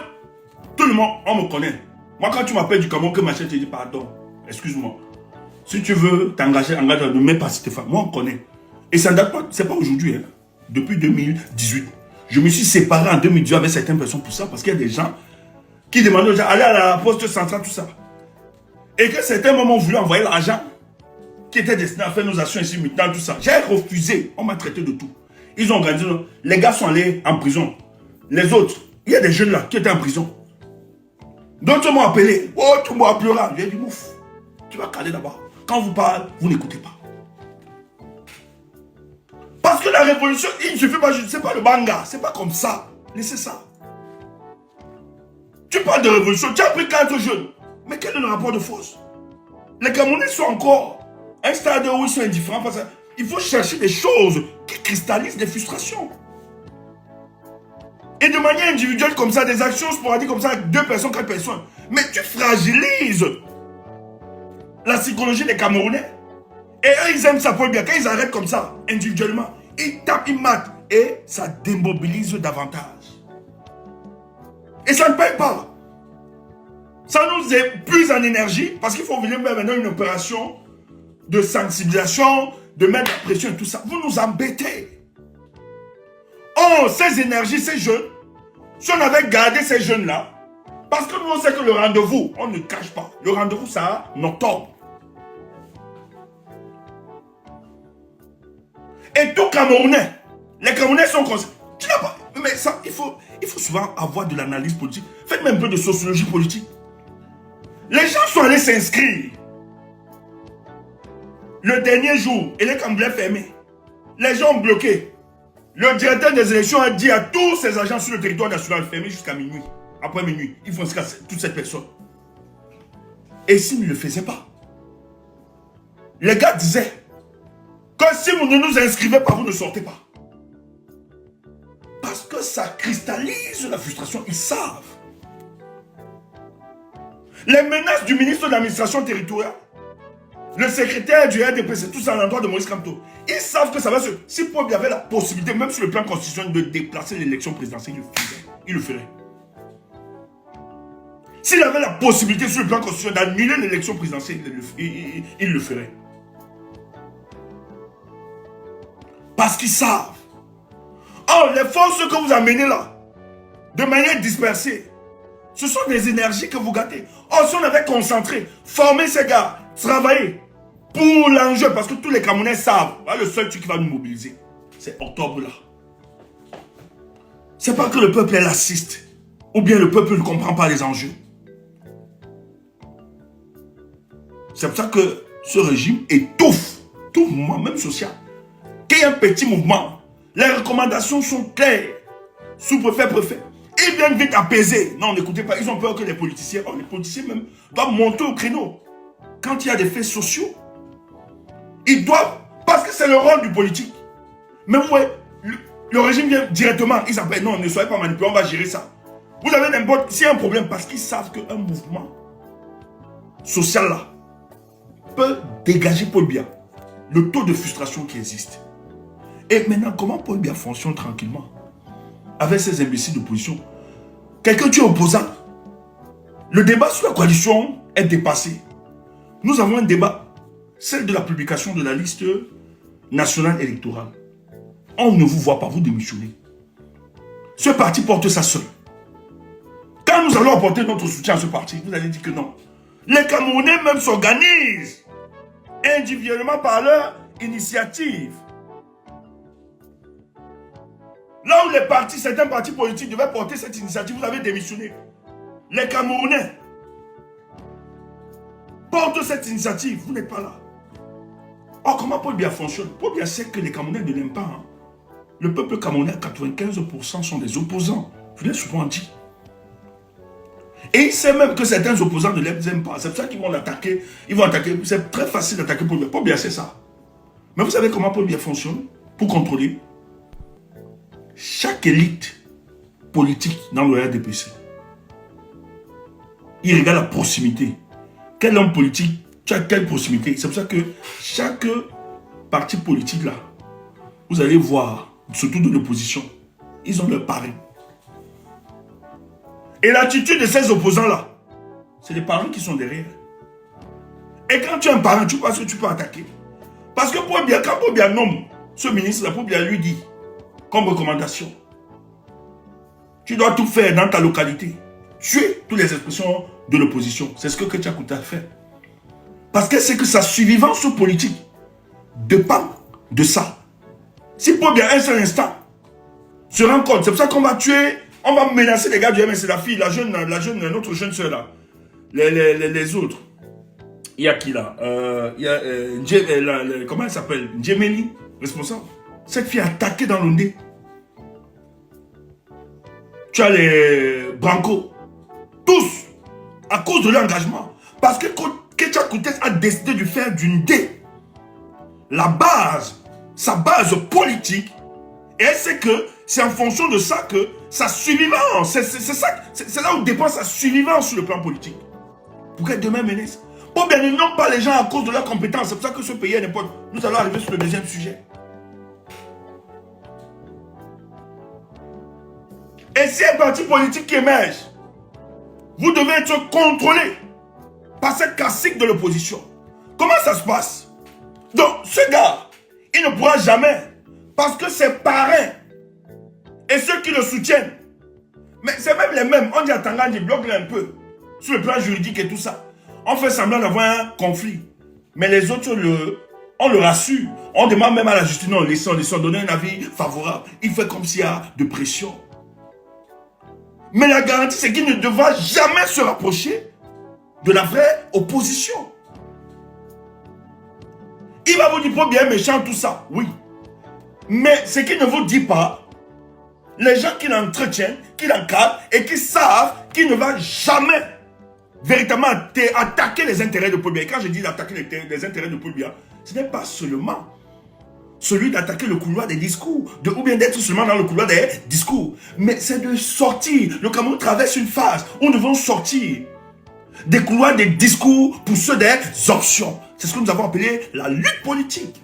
D: Tout le monde, on me connaît. Moi, quand tu m'appelles du Cameroun, que machin, tu dis pardon. Excuse-moi. Si tu veux t'engager, engage, ne mets pas Stéphane. Moi, on connaît. Et ça ne date pas, c'est pas aujourd'hui. Hein. Depuis 2018. Je me suis séparé en 2018 avec certaines personnes pour ça, parce qu'il y a des gens qui demandaient aux gens d'aller à la poste centrale, tout ça. Et que certains moments ont voulu envoyer l'argent qui était destiné à faire nos actions ici, maintenant, tout ça. J'ai refusé. On m'a traité de tout. Ils ont organisé. Les gars sont allés en prison. Les autres, il y a des jeunes là qui étaient en prison. D'autres m'ont appelé. Oh, tu m'as pleuré. J'ai dit, ouf, tu vas caler là-bas. Quand on vous parle, vous n'écoutez pas. Parce que la révolution, il ne suffit pas, je ne sais pas le banga. C'est pas comme ça. Laissez ça. Tu parles de révolution, tu as pris 4 jeunes. Mais quel est le rapport de force? Les Camerounais sont encore à un stade où ils sont indifférents. Parce qu'il faut chercher des choses qui cristallisent des frustrations. Et de manière individuelle comme ça, des actions sporadiques comme ça, avec 2 personnes, 4 personnes. Mais tu fragilises la psychologie des Camerounais. Et eux, ils aiment ça pour bien. Quand ils arrêtent comme ça, individuellement, ils tapent, ils matent. Et ça démobilise davantage. Et ça ne paye pas. Ça nous épuise en énergie parce qu'il faut venir faire maintenant une opération de sensibilisation, de mettre la pression et tout ça. Vous nous embêtez. Oh, ces énergies, ces jeunes, si on avait gardé ces jeunes-là, parce que nous, on sait que le rendez-vous, on ne cache pas. Le rendez-vous, ça en octobre. Et tout Camerounais, les Camerounais sont conscients. Tu n'as pas. Mais ça, il faut souvent avoir de l'analyse politique. Faites même un peu de sociologie politique. Les gens sont allés s'inscrire. Le dernier jour, et les Camerounais fermés. Les gens ont bloqué. Le directeur des élections a dit à tous ses agents sur le territoire national fermés jusqu'à minuit. Après minuit, ils font inscrire toutes ces personnes. Et s'ils ne le faisaient pas, les gars disaient que si vous ne nous inscrivez pas, vous ne sortez pas. Parce que ça cristallise la frustration, ils savent. Les menaces du ministre de l'administration territoriale, le secrétaire du RDPC, tout ça à l'endroit de Maurice Kamto, ils savent que ça va se... Si Paul avait la possibilité, même sur le plan constitutionnel, de déplacer l'élection présidentielle, il le ferait. S'il avait la possibilité sur le plan constitutionnel d'annuler l'élection présidentielle, il le ferait. Parce qu'ils savent. Oh, les forces que vous amenez là, de manière dispersée, ce sont des énergies que vous gâtez. Oh, si on avait concentré, formé ces gars, travaillé pour l'enjeu, parce que tous les Camerounais savent, le seul truc qui va nous mobiliser, c'est octobre là. C'est pas que le peuple est lassiste, ou bien le peuple ne comprend pas les enjeux. C'est pour ça que ce régime étouffe tout mouvement, même social. Qu'il y ait un petit mouvement, les recommandations sont claires. Sous-préfet, préfet. Ils viennent vite apaiser. Non, n'écoutez pas, ils ont peur que les politiciens, les politiciens même, doivent monter au créneau. Quand il y a des faits sociaux, ils doivent, parce que c'est le rôle du politique. Mais vous voyez, le régime vient directement, ils appellent, non, ne soyez pas manipulés, on va gérer ça. Vous avez n'importe, s'il y a un problème, parce qu'ils savent qu'un mouvement social là peut dégager Paul Biya le taux de frustration qui existe. Et maintenant, comment Paul Biya fonctionne tranquillement avec ces imbéciles d'opposition? Quelqu'un qui est opposant. Le débat sur la coalition est dépassé. Nous avons un débat, celle de la publication de la liste nationale électorale. On ne vous voit pas, vous démissionnez. Ce parti porte ça seul. Quand nous allons apporter notre soutien à ce parti, vous allez dire que non. Les Camerounais même s'organisent individuellement par leur initiative. Là où les partis, certains partis politiques devaient porter cette initiative, vous avez démissionné. Les Camerounais portent cette initiative, vous n'êtes pas là. Or, comment Paul Biya fonctionne? Paul Biya sait que les Camerounais ne l'aiment pas. Hein. Le peuple camerounais, 95% sont des opposants. Je l'ai souvent dit. Et il sait même que certains opposants ne l'aiment pas. C'est pour ça qu'ils vont l'attaquer. Ils vont attaquer. C'est très facile d'attaquer Paul Biya. Paul Biya, c'est ça. Mais vous savez comment Paul Biya fonctionne pour contrôler? Chaque élite politique dans le RDPC, il regarde la proximité. Quel homme politique, tu as quelle proximité? C'est pour ça que chaque parti politique là, vous allez voir, surtout de l'opposition, ils ont leur parrain. Et l'attitude de ces opposants là, c'est les parrains qui sont derrière. Et quand tu es un parent, tu penses que tu peux attaquer. Parce que quand Pobia nomme ce ministre, Pobia lui dit, comme recommandation, tu dois tout faire dans ta localité. Tuer toutes les expressions de l'opposition. C'est ce que Ketchakuta a fait. Parce que c'est que sa survivance politique dépend de ça. Si Pobia, un seul instant, se rend compte, c'est pour ça qu'on va tuer, on va menacer les gars du MS, c'est la fille, notre jeune soeur là. Les autres. Il y a qui là? Il y a comment elle s'appelle? Djemeli, responsable. Cette fille a attaqué dans l'Ondé. Tu as les Branco. Tous. À cause de l'engagement. Parce que Ketcha Koutes a décidé de faire d'une dé la base, sa base politique. Et elle sait que c'est en fonction de ça que sa survivance, c'est là où dépend sa survivance sur le plan politique. Pour qu'elle demeure ministre. Pour bien, ne nomme pas les gens à cause de leurs compétences. C'est pour ça que ce pays est n'importe. Nous allons arriver sur le deuxième sujet. Et si un parti politique qui émerge, vous devez être contrôlé par cette classique de l'opposition. Comment ça se passe? Donc, ce gars, il ne pourra jamais, parce que ses parrains et ceux qui le soutiennent, mais c'est même les mêmes, on dit à Tangandji, bloque un peu, sur le plan juridique et tout ça. On fait semblant d'avoir un conflit. Mais les autres, on le rassure. On demande même à la justice, non, laissons donner un avis favorable. Il fait comme s'il y a de pression. Mais la garantie, c'est qu'il ne devra jamais se rapprocher de la vraie opposition. Il va vous dire, pour bien méchant, tout ça, oui. Mais ce qu'il ne vous dit pas, les gens qui l'entretiennent, qui l'encadrent et qui savent qu'il ne va jamais véritablement attaquer les intérêts de Paul Biya. Et quand je dis d'attaquer les intérêts de Paul Biya, ce n'est pas seulement celui d'attaquer le couloir des discours, ou bien d'être seulement dans le couloir des discours, mais c'est de sortir. Le Cameroun traverse une phase où nous devons sortir des couloirs des discours pour ceux des options. C'est ce que nous avons appelé la lutte politique.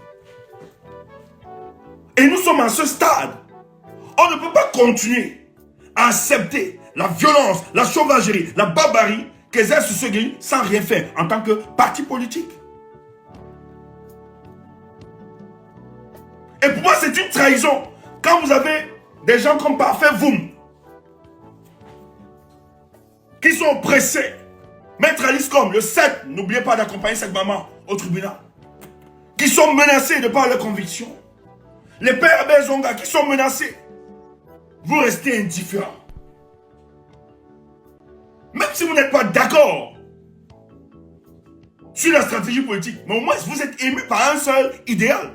D: Et nous sommes à ce stade. On ne peut pas continuer à accepter la violence, la sauvagerie, la barbarie qu'exerce ce pays sans rien faire en tant que parti politique. Et pour moi, c'est une trahison. Quand vous avez des gens comme Parfait Voum, qui sont pressés, Maître Alice Comme, le 7, n'oubliez pas d'accompagner cette maman au tribunal, qui sont menacés de par leurs convictions, les pères Bezonga qui sont menacés, vous restez indifférents. Même si vous n'êtes pas d'accord sur la stratégie politique, mais au moins vous êtes ému par un seul idéal.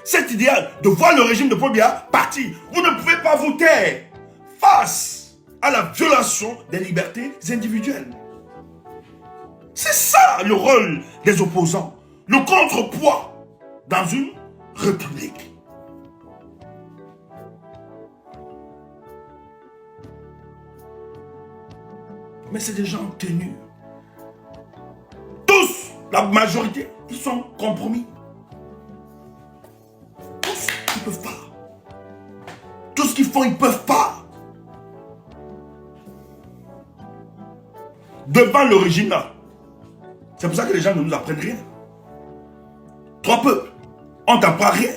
D: Cet idéal de voir le régime de Paul Biya partir. Vous ne pouvez pas vous taire face à la violation des libertés individuelles. C'est ça le rôle des opposants. Le contrepoids dans une république. Mais c'est des gens tenus. Tous, la majorité, ils sont compromis. Tous, ils ne peuvent pas. Tout ce qu'ils font, ils ne peuvent pas. Devant le régime là. C'est pour ça que les gens ne nous apprennent rien. Trois peuples, on ne t'apprend rien.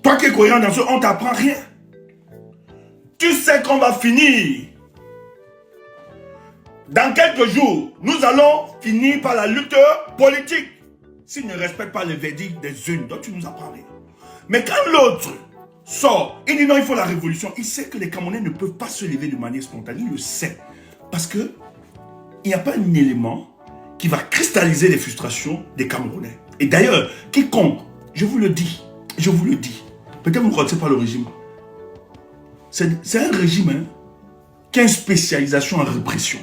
D: Toi qui es cohérent dans ce, on ne t'apprend rien. Tu sais qu'on va finir. Dans quelques jours, nous allons finir par la lutte politique. S'ils ne respectent pas le verdict des unes, donc tu nous apprends rien. Mais quand l'autre sort, il dit non, il faut la révolution. Il sait que les Camerounais ne peuvent pas se lever de manière spontanée. Il le sait. Parce que il n'y a pas un élément qui va cristalliser les frustrations des Camerounais. Et d'ailleurs, quiconque, je vous le dis, peut-être vous ne connaissez pas le régime. C'est un régime qui a une spécialisation en répression.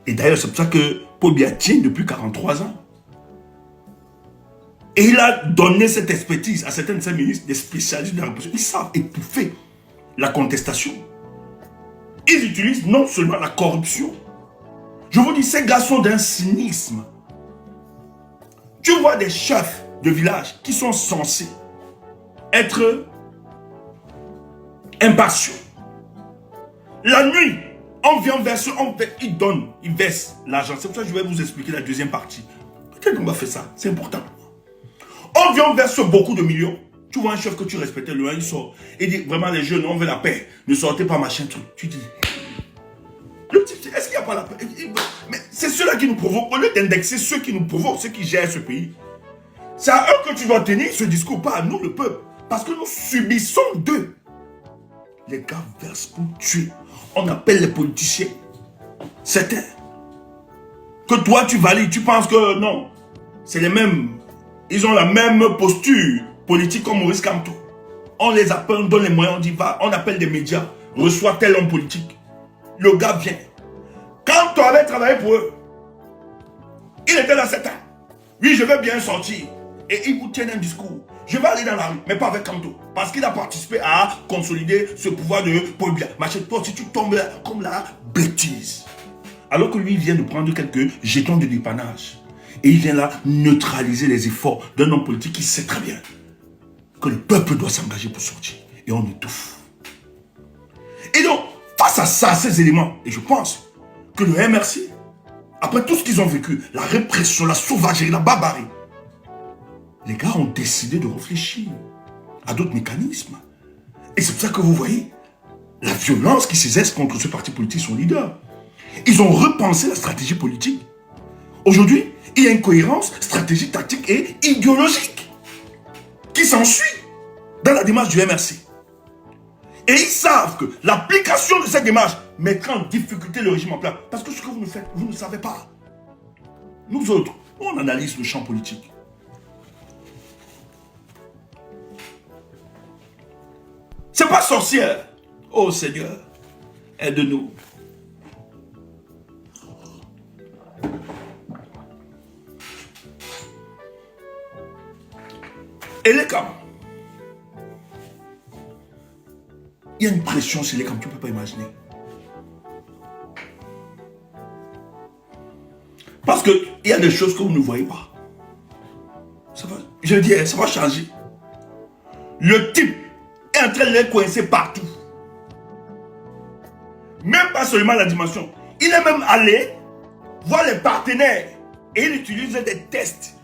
D: Et d'ailleurs, c'est pour ça que Paul Biya tient depuis 43 ans. Et il a donné cette expertise à certains de ses ministres, des spécialistes de la répression. Ils savent étouffer la contestation. Ils utilisent non seulement la corruption. Je vous dis, ces gars sont d'un cynisme. Tu vois des chefs de village qui sont censés être impartiaux. La nuit, On vient vers ceux, ils donnent, ils versent l'argent. C'est pour ça que je vais vous expliquer la deuxième partie. Peut-être qu'on va faire ça, c'est important. On vient vers ceux beaucoup de millions. Tu vois un chef que tu respectais, le il sort et dit vraiment les jeunes, on veut la paix. Ne sortez pas machin truc. Tu dis, le type, est-ce qu'il n'y a pas la paix? Mais c'est ceux-là qui nous provoquent. Au lieu d'indexer ceux qui nous provoquent, ceux qui gèrent ce pays. C'est à eux que tu dois tenir ce discours, pas à nous le peuple. Parce que nous subissons d'eux. Les gars versent pour tuer. On appelle les politiciens. Certains. Que toi tu valides, tu penses que non. C'est les mêmes. Ils ont la même posture politique comme Maurice Kamto. On les appelle, on donne les moyens, on dit va, on appelle des médias, reçoit tel homme politique. Le gars vient. Quand tu avais travaillé pour eux, il était là 7 ans. Oui, je vais bien sortir. Et il vous tient un discours. Je vais aller dans la rue, mais pas avec Kamto. Parce qu'il a participé à consolider ce pouvoir de Paul Biya. Machin, toi, si tu tombes là, comme la bêtise. Alors que lui, il vient de prendre quelques jetons de dépannage. Et il vient là neutraliser les efforts d'un homme politique qui sait très bien que le peuple doit s'engager pour sortir. Et on étouffe. Et donc, face à ça, ces éléments, et je pense que le MRC, après tout ce qu'ils ont vécu, la répression, la sauvagerie, la barbarie, les gars ont décidé de réfléchir à d'autres mécanismes. Et c'est pour ça que vous voyez la violence qui s'exerce contre ce parti politique, son leader. Ils ont repensé la stratégie politique. Aujourd'hui, il y a une cohérence stratégique, tactique et idéologique qui s'ensuit dans la démarche du MRC. Et ils savent que l'application de cette démarche mettra en difficulté le régime en place. Parce que ce que vous nous faites, vous ne savez pas. Nous autres, on analyse le champ politique. C'est pas sorcière. Oh Seigneur, aide-nous. Et les camps. Il y a une pression sur les camps, tu ne peux pas imaginer. Parce qu'il y a des choses que vous ne voyez pas. Ça va, je dis, ça va changer. Le type est en train de les coincer partout. Même pas seulement la dimension. Il est même allé voir les partenaires et il utilise des tests.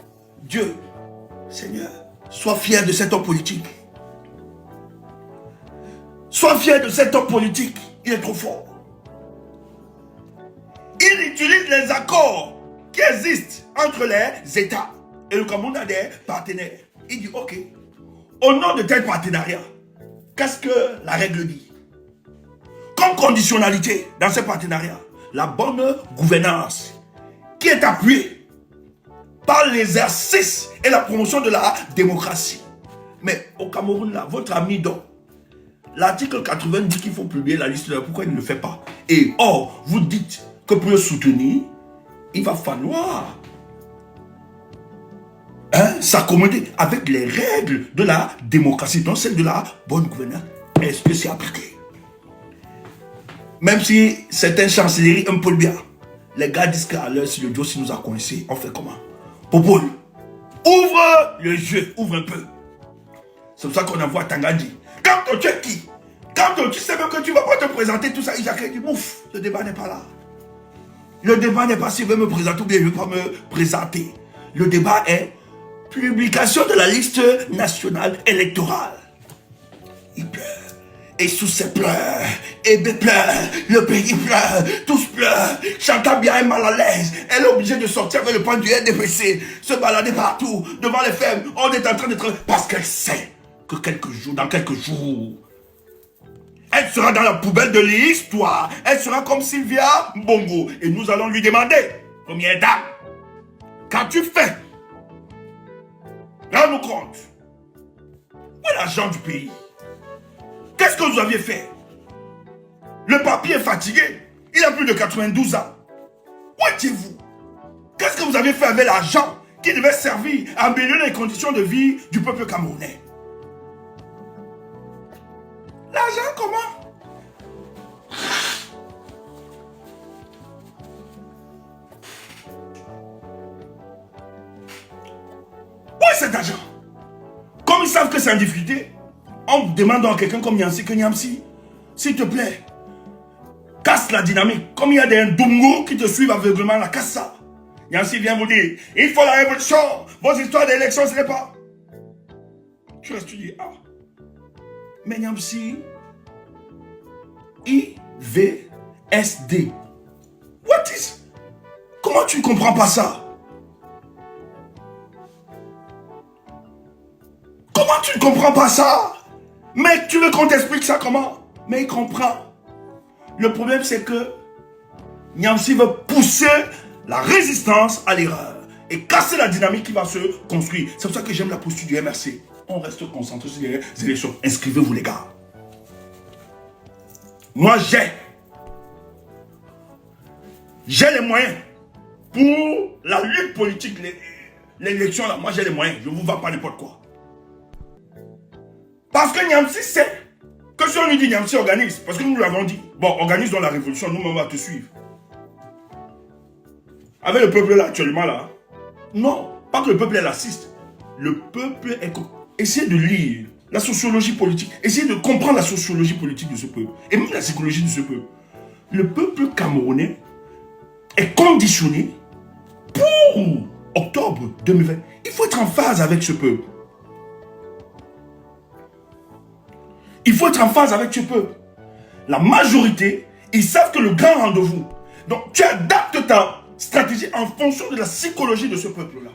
D: Dieu, Seigneur, sois fier de cet homme politique. Sois fier de cet homme politique. Il est trop fort. Il utilise les accords qui existent entre les États. Et le Cameroun a des partenaires. Il dit, ok, au nom de tel partenariat, qu'est-ce que la règle dit? Comme conditionnalité dans ce partenariat, la bonne gouvernance qui est appuyée par l'exercice et la promotion de la démocratie. Mais au Cameroun, là, votre ami donc, l'article 80 dit qu'il faut publier la liste. Pourquoi il ne le fait pas? Et or, vous dites que pour le soutenir, il va falloir s'accommoder avec les règles de la démocratie, donc celle de la bonne gouvernance. Est-ce que c'est appliqué? Même si certaines chancelleries un peu bien, les gars disent qu'à l'heure, si le dossier nous a coincé, on fait comment? Popol, ouvre le jeu, ouvre un peu. C'est pour ça qu'on envoie Tangadi. Quand tu es qui? Quand tu sais même que tu ne vas pas te présenter, tout ça, il dit, ouf, le débat n'est pas là. Le débat n'est pas s'il veut me présenter ou bien il ne veut pas me présenter. Le débat est publication de la liste nationale électorale. Il pleure. Et sous ses pleurs, Ébé pleure, le pays pleure, tous pleurent. Chantal bien est mal à l'aise. Elle est obligée de sortir avec le point du RDPC, se balader partout, devant les fermes. On est en train d'être... Parce qu'elle sait que dans quelques jours, elle sera dans la poubelle de l'histoire. Elle sera comme Sylvia Bongo. Et nous allons lui demander, première dame, qu'as-tu fait? Rends-nous compte. Où est l'argent du pays? Qu'est-ce que vous aviez fait? Le papier est fatigué. Il a plus de 92 ans. Où étiez-vous? Qu'est-ce que vous avez fait avec l'argent qui devait servir à améliorer les conditions de vie du peuple camerounais? L'argent comment? Où est cet argent? Comme ils savent que c'est en difficulté, on demande à quelqu'un comme Niamsi que Niamsi, s'il te plaît, casse casse la dynamique. Comme il y a des Ndungu qui te suivent aveuglément, la casse ça. Niamsi vient vous dire, il faut la révolution. Vos histoires d'élection, ce n'est pas. Tu restes, tu dis, ah. Mais Niamsi, IVSD. What is? Comment tu ne comprends pas ça? Comment tu ne comprends pas ça? Mais tu veux qu'on t'explique ça comment? Mais il comprend. Le problème c'est que Niamsi veut pousser la résistance à l'erreur et casser la dynamique qui va se construire. C'est pour ça que j'aime la posture du MRC. On reste concentré sur les élections. Inscrivez-vous les gars. Moi j'ai les moyens pour la lutte politique, l'élection là. Moi j'ai les moyens. Je ne vous vends pas n'importe quoi. Parce que Niamsi sait que si on lui dit Niamsi organise, parce que nous l'avons dit, bon, organise dans la révolution, nous on va te suivre. Avec le peuple là actuellement là, non, pas que le peuple est raciste. Le peuple est... Essayez de lire la sociologie politique, essayez de comprendre la sociologie politique de ce peuple, et même la psychologie de ce peuple. Le peuple camerounais est conditionné pour octobre 2020. Il faut être en phase avec ce peuple. Il faut être en phase avec ce peuple. La majorité, ils savent que le grand rendez-vous. Donc, tu adaptes ta stratégie en fonction de la psychologie de ce peuple-là.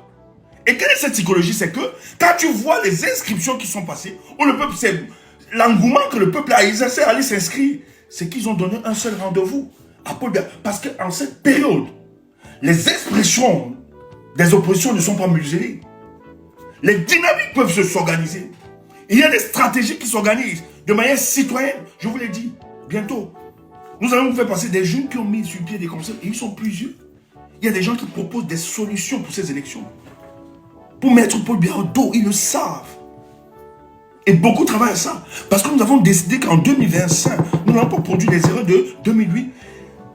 D: Et quelle est cette psychologie? C'est que quand tu vois les inscriptions qui sont passées, où le peuple, c'est l'engouement que le peuple a exercé à aller s'inscrire, c'est qu'ils ont donné un seul rendez-vous à Paul Biya. Parce qu'en cette période, les expressions des oppositions ne sont pas muselées. Les dynamiques peuvent s'organiser. Il y a des stratégies qui s'organisent de manière citoyenne. Je vous l'ai dit, bientôt. Nous allons vous faire passer des jeunes qui ont mis sur pied des concepts et ils sont plusieurs. Il y a des gens qui proposent des solutions pour ces élections. Pour mettre Paul Biya au dos, ils le savent. Et beaucoup travaillent à ça. Parce que nous avons décidé qu'en 2025, nous n'allons pas produire les erreurs de 2008,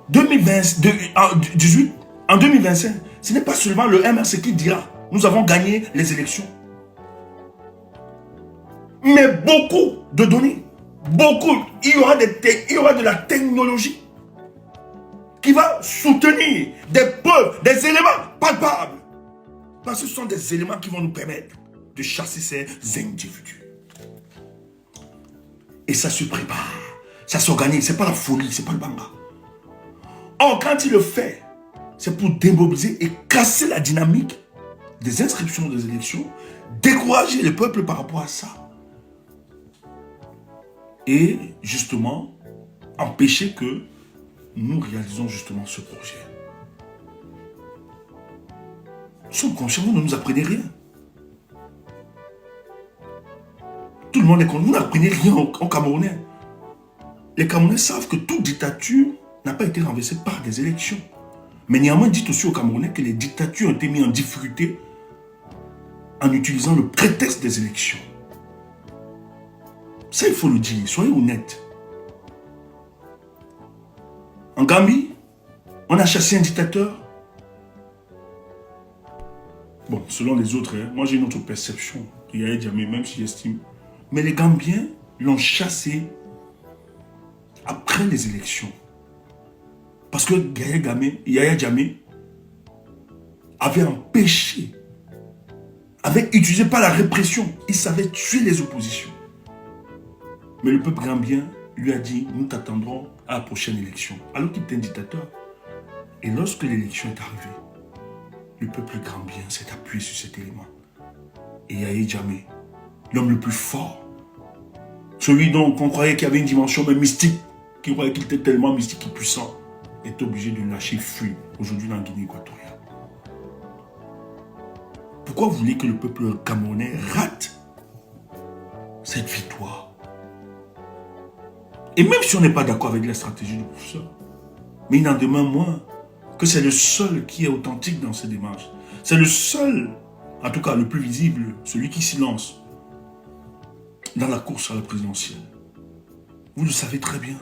D: 2018, en 2025. Ce n'est pas seulement le MRC qui dira nous avons gagné les élections. Mais beaucoup de données, beaucoup, il y aura de la technologie qui va soutenir des preuves, des éléments palpables. Parce que ce sont des éléments qui vont nous permettre de chasser ces individus. Et ça se prépare, ça s'organise, ce n'est pas la folie, ce n'est pas le banga. Or, quand il le fait, c'est pour démobiliser et casser la dynamique des inscriptions des élections, décourager le peuple par rapport à ça. Et justement, empêcher que nous réalisons justement ce projet. Nous sommes conscients, vous ne nous apprenez rien. Tout le monde est conscient, vous n'apprenez rien aux Camerounais. Les Camerounais savent que toute dictature n'a pas été renversée par des élections. Mais néanmoins, dites aussi aux Camerounais que les dictatures ont été mises en difficulté en utilisant le prétexte des élections. Ça, il faut le dire, soyez honnêtes. En Gambie, on a chassé un dictateur. Bon, selon les autres, hein, moi j'ai une autre perception. Yaya Jammeh, même si j'estime. Mais les Gambiens l'ont chassé après les élections. Parce que Yaya Jammeh avait empêché, avait utilisé pas la répression. Il savait tuer les oppositions. Mais le peuple gambien lui a dit, nous t'attendrons à la prochaine élection. Alors qu'il était un dictateur. Et lorsque l'élection est arrivée, le peuple gambien s'est appuyé sur cet élément. Et Yaya Jammeh, l'homme le plus fort, celui dont on croyait qu'il y avait une dimension même mystique, qui croyait qu'il était tellement mystique et puissant, est obligé de lâcher fuir aujourd'hui dans la Guinée équatoriale. Pourquoi vous voulez que le peuple camerounais rate cette victoire? Et même si on n'est pas d'accord avec la stratégie du professeur, mais il n'en demeure moins que c'est le seul qui est authentique dans ses démarches. C'est le seul, en tout cas le plus visible, celui qui s'y lance dans la course à la présidentielle. Vous le savez très bien.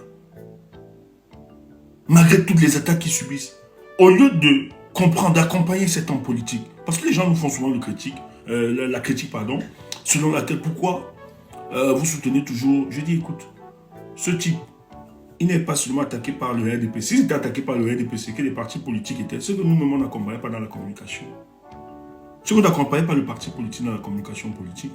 D: Malgré toutes les attaques qu'ils subissent, au lieu de comprendre, d'accompagner cet homme politique, parce que les gens nous font souvent la critique, selon laquelle pourquoi vous soutenez toujours, je dis écoute, ce type, il n'est pas seulement attaqué par le RDPC. S'il était attaqué par le RDPC, que les partis politiques étaient, ce que nous-mêmes, on n'accompagnait pas dans la communication. Ce qu'on n'accompagnait pas le parti politique dans la communication politique.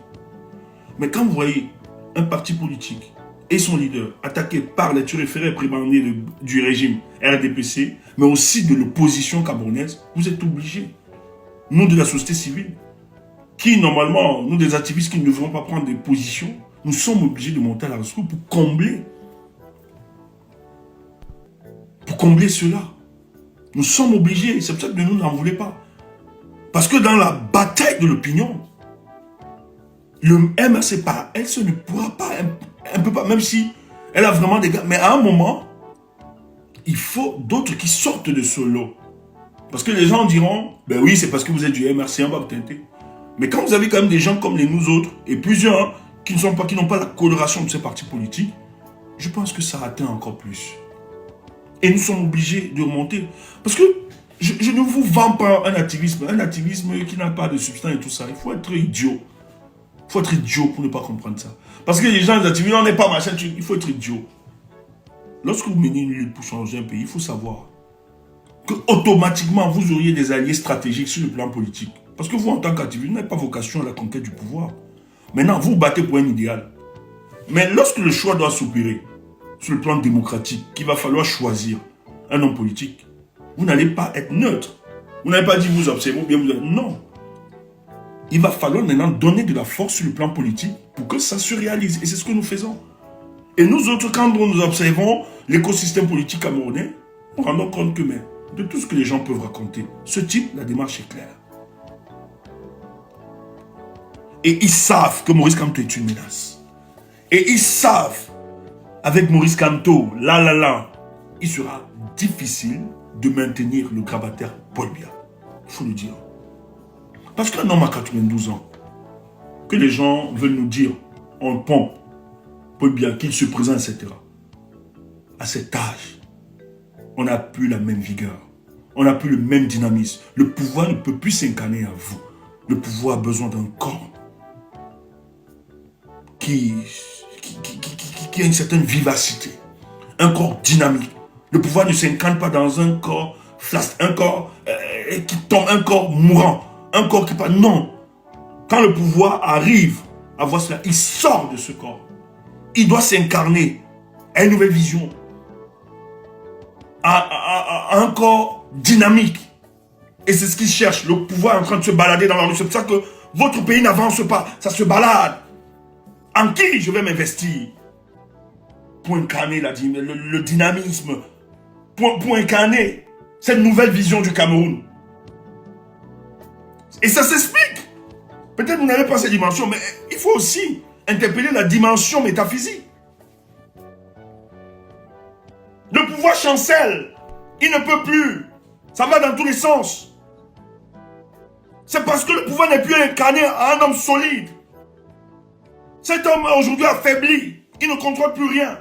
D: Mais quand vous voyez un parti politique et son leader attaqué par les turiféraires prébandés du régime RDPC, mais aussi de l'opposition camerounaise, vous êtes obligés, nous de la société civile, qui normalement, nous des activistes qui ne devront pas prendre des positions, nous sommes obligés de monter à la rescousse pour combler cela. Nous sommes obligés, c'est pour ça que nous n'en voulons pas. Parce que dans la bataille de l'opinion, le MRC par elle, ce ne pourra pas, elle ne peut pas, même si elle a vraiment des gars. Mais à un moment, il faut d'autres qui sortent de ce lot. Parce que les gens diront, ben oui, c'est parce que vous êtes du MRC, on va vous tenter. Mais quand vous avez quand même des gens comme nous autres, et plusieurs qui n'ont pas la coloration de ces partis politiques, je pense que ça atteint encore plus. Et nous sommes obligés de remonter. Parce que je ne vous vends pas un activisme qui n'a pas de substance et tout ça. Il faut être idiot. Il faut être idiot pour ne pas comprendre ça. Parce que les gens, les activistes, on n'est pas machin, il faut être idiot. Lorsque vous menez une lutte pour changer un pays, il faut savoir que automatiquement vous auriez des alliés stratégiques sur le plan politique. Parce que vous, en tant qu'activiste, vous n'avez pas vocation à la conquête du pouvoir. Maintenant, vous battez pour un idéal. Mais lorsque le choix doit s'opérer sur le plan démocratique, qu'il va falloir choisir un homme politique, vous n'allez pas être neutre. Vous n'allez pas dire vous observez ou bien vous... Non. Il va falloir maintenant donner de la force sur le plan politique pour que ça se réalise. Et c'est ce que nous faisons. Et nous autres, quand nous observons l'écosystème politique camerounais, nous rendons compte que de tout ce que les gens peuvent raconter, ce type, la démarche est claire. Et ils savent que Maurice Kamto est une menace. Et ils savent, avec Maurice Kamto, il sera difficile de maintenir le grabataire Paul Biya. Il faut le dire. Parce qu'un homme à 92 ans, que les gens veulent nous dire, on pompe, Paul Biya, qu'il se présente, etc. À cet âge, on n'a plus la même vigueur. On n'a plus le même dynamisme. Le pouvoir ne peut plus s'incarner à vous. Le pouvoir a besoin d'un corps qui a une certaine vivacité, un corps dynamique. Le pouvoir ne s'incarne pas dans un corps flasque, un corps qui tombe, un corps mourant, un corps qui parle. Non. Quand le pouvoir arrive à voir cela, il sort de ce corps. Il doit s'incarner à une nouvelle vision, à un corps dynamique. Et c'est ce qu'il cherche. Le pouvoir est en train de se balader dans la rue. C'est pour ça que votre pays n'avance pas. Ça se balade. En qui je vais m'investir pour incarner le dynamisme, pour incarner cette nouvelle vision du Cameroun. Et ça s'explique. Peut-être vous n'avez pas cette dimension, mais il faut aussi interpeller la dimension métaphysique. Le pouvoir chancelle. Il ne peut plus. Ça va dans tous les sens. C'est parce que le pouvoir n'est plus incarné à un homme solide. Cet homme est aujourd'hui affaibli. Il ne contrôle plus rien.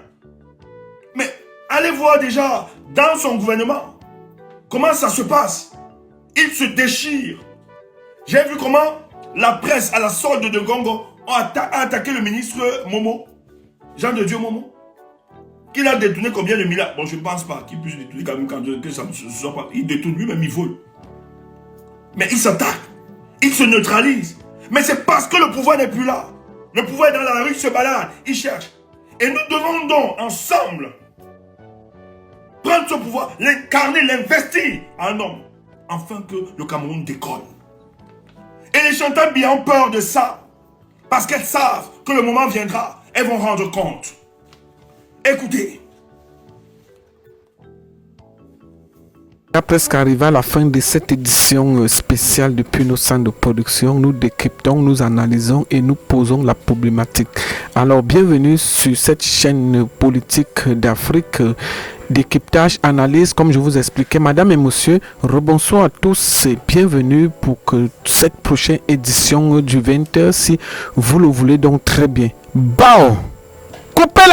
D: Mais allez voir déjà dans son gouvernement comment ça se passe. Il se déchire. J'ai vu comment la presse à la solde de Gongo a attaqué le ministre Momo. Jean de Dieu Momo. Qu'il a détourné combien de milliards? Bon, je ne pense pas qu'il puisse détourner quand même que ça ne se soit pas. Il détourne lui-même, il vole. Mais il s'attaque. Il se neutralise. Mais c'est parce que le pouvoir n'est plus là. Le pouvoir est dans la rue, il se balade, il cherche. Et nous devons donc, ensemble, prendre ce pouvoir, l'incarner, l'investir en un homme, afin que le Cameroun décolle. Et les chanteurs bien ont peur de ça, parce qu'elles savent que le moment viendra, elles vont rendre compte. Écoutez.
A: On a presque arrivé à la fin de cette édition spéciale depuis nos centres de production. Nous décryptons, nous analysons et nous posons la problématique. Alors, bienvenue sur cette chaîne politique d'Afrique, décryptage, analyse, comme je vous expliquais. Madame et monsieur, rebonsoir à tous et bienvenue pour que cette prochaine édition du 20h, si vous le voulez donc très bien. Bao! Coupez la